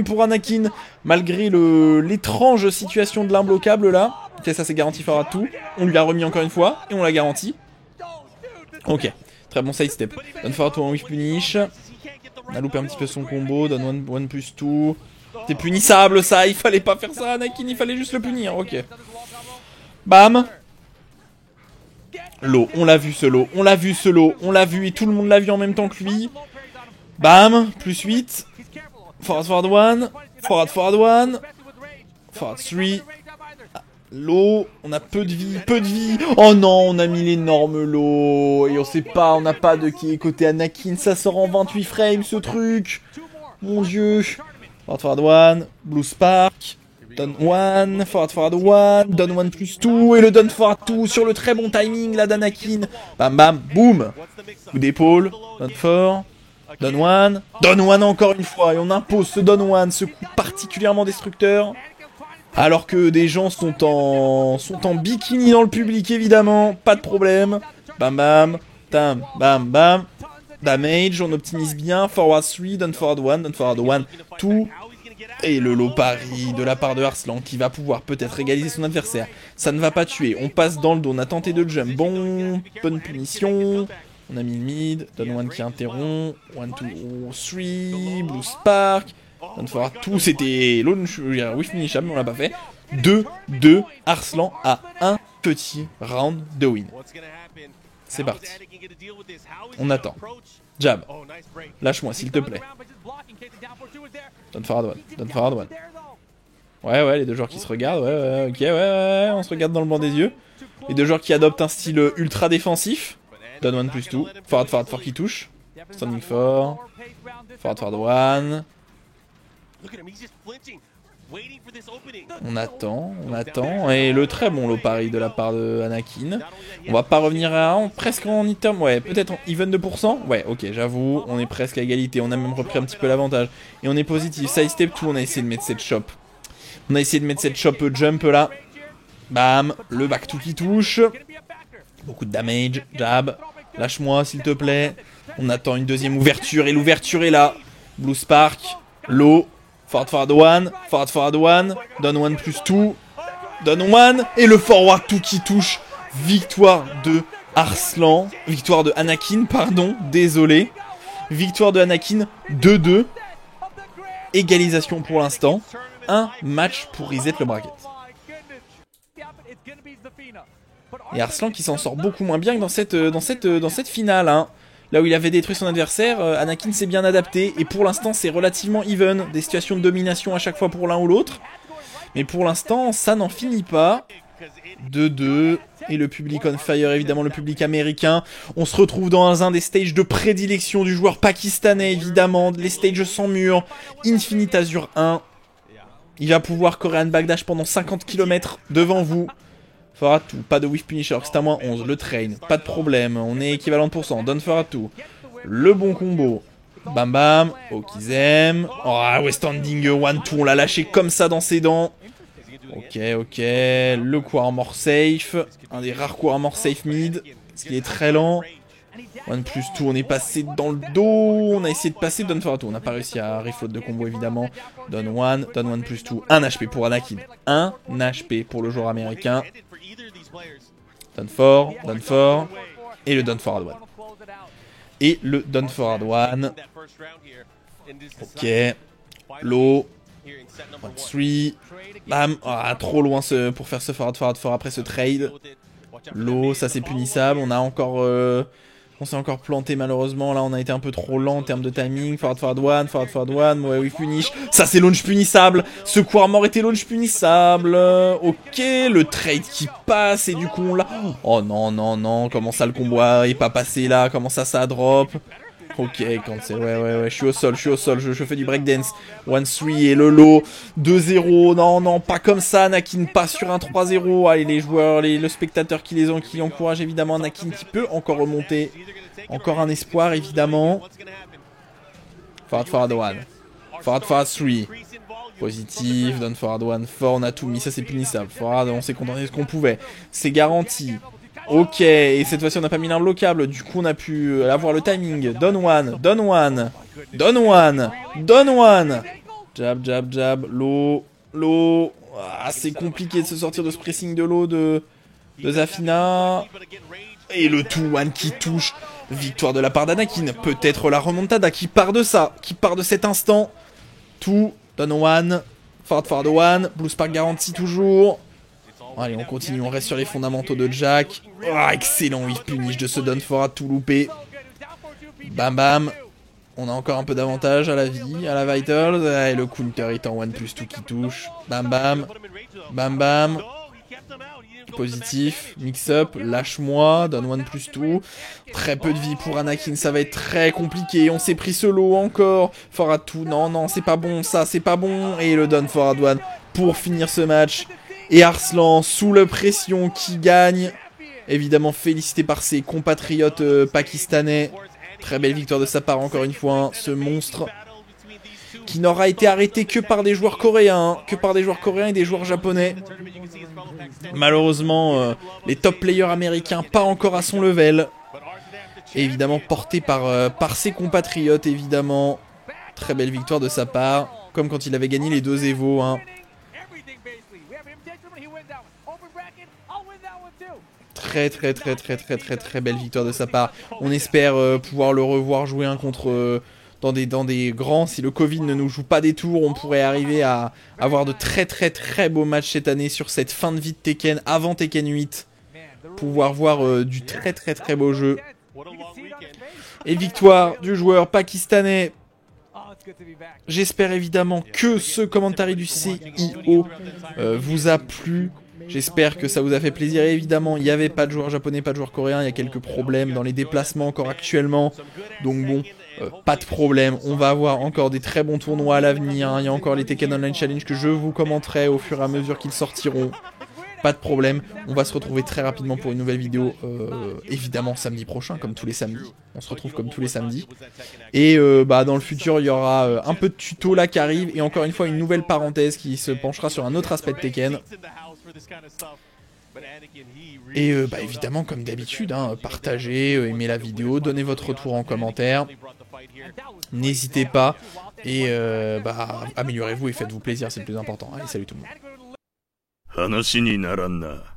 pour Anakin. Malgré l'étrange situation de l'imbloquable là. Ok, ça c'est garanti forward tout. On lui a remis encore une fois, et on l'a garanti. Ok, très bon side step. Down forward 2 en whiff punish. On a loupé un petit peu son combo. Down 1 plus 2. C'est punissable ça, il fallait pas faire ça Anakin, il fallait juste le punir, ok. Bam. Low, on l'a vu ce low, et tout le monde l'a vu en même temps que lui. Bam, plus 8. Forward 1. Forward 3. Low, on a peu de vie. Oh non, on a mis l'énorme low. Et on sait pas, on n'a pas de qui est côté Anakin, ça sort en 28 frames ce truc. Mon dieu. Forward 1, Blue Spark, Down 1, Forward 1, Down 1 plus 2, et le Down forward 2 sur le très bon timing là d'Anakin. Bam bam, boum. Coup d'épaule, Down 4, Down 1 encore une fois, et on impose ce Down 1, ce coup particulièrement destructeur. Alors que des gens sont en bikini dans le public évidemment, pas de problème. Bam bam, bam bam. Damage, on optimise bien. Forward 3, down forward 1, tout. Et le low pari de la part de Arslan qui va pouvoir peut-être égaliser son adversaire. Ça ne va pas tuer. On passe dans le dos, on a tenté de jump. Bonne punition. On a mis le mid. Down 1 qui interrompt. 1, 2, 3. Blue Spark. Down forward 2. C'était whiff finishable, mais on l'a pas fait. 2-2. Arslan a un petit round de win. C'est parti. On attend. Jab. Lâche-moi, s'il te plaît. Donne Farad One. Donne Farad One. Ouais, les deux joueurs qui se regardent. Ouais, ok, ouais, on se regarde dans le blanc des yeux. Les deux joueurs qui adoptent un style ultra défensif. Donne One plus tout. Farad fort qui touche. Standing for. Farad One. On attend, et le très bon low parry de la part de Anakin. On va pas revenir à presque en item, ouais, peut-être en even 2%. Ouais, ok, j'avoue, on est presque à égalité, on a même repris un petit peu l'avantage. Et on est positif, side step 2, on a essayé de mettre cette chop. On a essayé de mettre cette chop jump là. Bam, le back 2 qui touche. Beaucoup de damage, jab. Lâche-moi s'il te plaît. On attend une deuxième ouverture, et l'ouverture est là. Blue Spark, low. Forward one, Donne One plus tout, Donne One, et le forward 2 qui touche. Victoire de Arslan, victoire de Anakin, pardon, désolé. Victoire de Anakin, 2-2. Égalisation pour l'instant. Un match pour reset le bracket. Et Arslan qui s'en sort beaucoup moins bien que dans cette finale, hein. Là où il avait détruit son adversaire, Anakin s'est bien adapté. Et pour l'instant, c'est relativement even. Des situations de domination à chaque fois pour l'un ou l'autre. Mais pour l'instant, ça n'en finit pas. 2-2. Et le public on fire, évidemment, le public américain. On se retrouve dans un des stages de prédilection du joueur pakistanais, évidemment. Les stages sans mur. Infinite Azure 1. Il va pouvoir Korean Backdash pendant 50 km devant vous. Farad tout, pas de whiff punisher, c'est à moins 11, le train, pas de problème, on est équivalent de pourcent, donne Farad tout. Le bon combo, bam bam, Okizem, oh ouais, standing 1-2, on l'a lâché comme ça dans ses dents. Ok, le coup armor safe, un des rares coups armor safe mid, parce qu'il est très lent. 1 plus 2, on est passé dans le dos, on a essayé de passer, donne Farad tout, on n'a pas réussi à refloat de combo évidemment. Donne one plus 2, 1 HP pour Anakin, 1 HP pour le joueur américain. Donne fort, et le Donne Forward One. Ok, low, 1-3, bam, trop loin pour faire ce forward fort après ce trade. Low, ça c'est punissable, on s'est encore planté malheureusement, là on a été un peu trop lent en termes de timing. Forward one, ouais oui finish. Ça c'est launch punissable, ce coup armor était launch punissable. Ok, le trade qui passe et du coup on l'a... Oh non, comment ça le combo est pas passé là, comment ça drop. Ok, quand c'est... Ouais, je suis au sol, je fais du breakdance. 1-3 et le low. 2-0, non, pas comme ça, Anakin, pas sur un 3-0. Allez, les joueurs, le spectateur qui encourage évidemment Anakin qui peut encore remonter. Encore un espoir, évidemment. Forward one. Forward 3. Positif, donne Forward one fort, on a tout mis, ça c'est punissable. Forward, on s'est contenté de ce qu'on pouvait. C'est garanti. Ok, et cette fois-ci on n'a pas mis l'imbloquable, du coup on a pu avoir le timing. Donne one. Jab, low. Ah, c'est compliqué de se sortir de ce pressing de low de Zafina. Et le 2-1 qui touche. Victoire de la part d'Anakin. Peut-être la remontada qui part de ça, qui part de cet instant. Donne one. Forward one. Blue Spark garantie toujours. Allez, on continue, on reste sur les fondamentaux de Jack. Oh, excellent whiff punish de ce Donne Forward tout loupé. Bam. On a encore un peu d'avantage à la vie, à la Vitals. Et le counter est en 1 plus 2 qui touche. Bam. Positif, mix-up, lâche-moi, donne 1 plus 2. Très peu de vie pour Anakin, ça va être très compliqué. On s'est pris solo encore. Forward 2, non, c'est pas bon, ça, c'est pas bon. Et le donne Forward 1 pour finir ce match. Et Arslan, sous la pression, qui gagne. Évidemment félicité par ses compatriotes pakistanais. Très belle victoire de sa part encore une fois, ce monstre. Qui n'aura été arrêté que par des joueurs coréens. Et des joueurs japonais. Malheureusement, les top players américains pas encore à son level. Et évidemment porté par ses compatriotes, évidemment. Très belle victoire de sa part. Comme quand il avait gagné les 2 Evo, hein. Très belle victoire de sa part. On espère pouvoir le revoir jouer un contre dans des grands. Si le Covid ne nous joue pas des tours, on pourrait arriver à avoir de très beaux matchs cette année sur cette fin de vie de Tekken avant Tekken 8. pouvoir voir du très très beau jeu. Et victoire du joueur pakistanais. J'espère évidemment que ce commentary du CIO vous a plu. J'espère que ça vous a fait plaisir. Et évidemment, il n'y avait pas de joueurs japonais, pas de joueurs coréens. Il y a quelques problèmes dans les déplacements encore actuellement. Donc bon, pas de problème. On va avoir encore des très bons tournois à l'avenir. Il y a encore les Tekken Online Challenge que je vous commenterai au fur et à mesure qu'ils sortiront. Pas de problème, on va se retrouver très rapidement pour une nouvelle vidéo, évidemment samedi prochain, comme tous les samedis. On se retrouve comme tous les samedis. Et dans le futur, il y aura un peu de tuto là qui arrive, et encore une fois, une nouvelle parenthèse qui se penchera sur un autre aspect de Tekken. Et évidemment, comme d'habitude, hein, partagez, aimez la vidéo, donnez votre retour en commentaire. N'hésitez pas, et améliorez-vous et faites-vous plaisir, c'est le plus important. Allez, salut tout le monde. 話にならんな。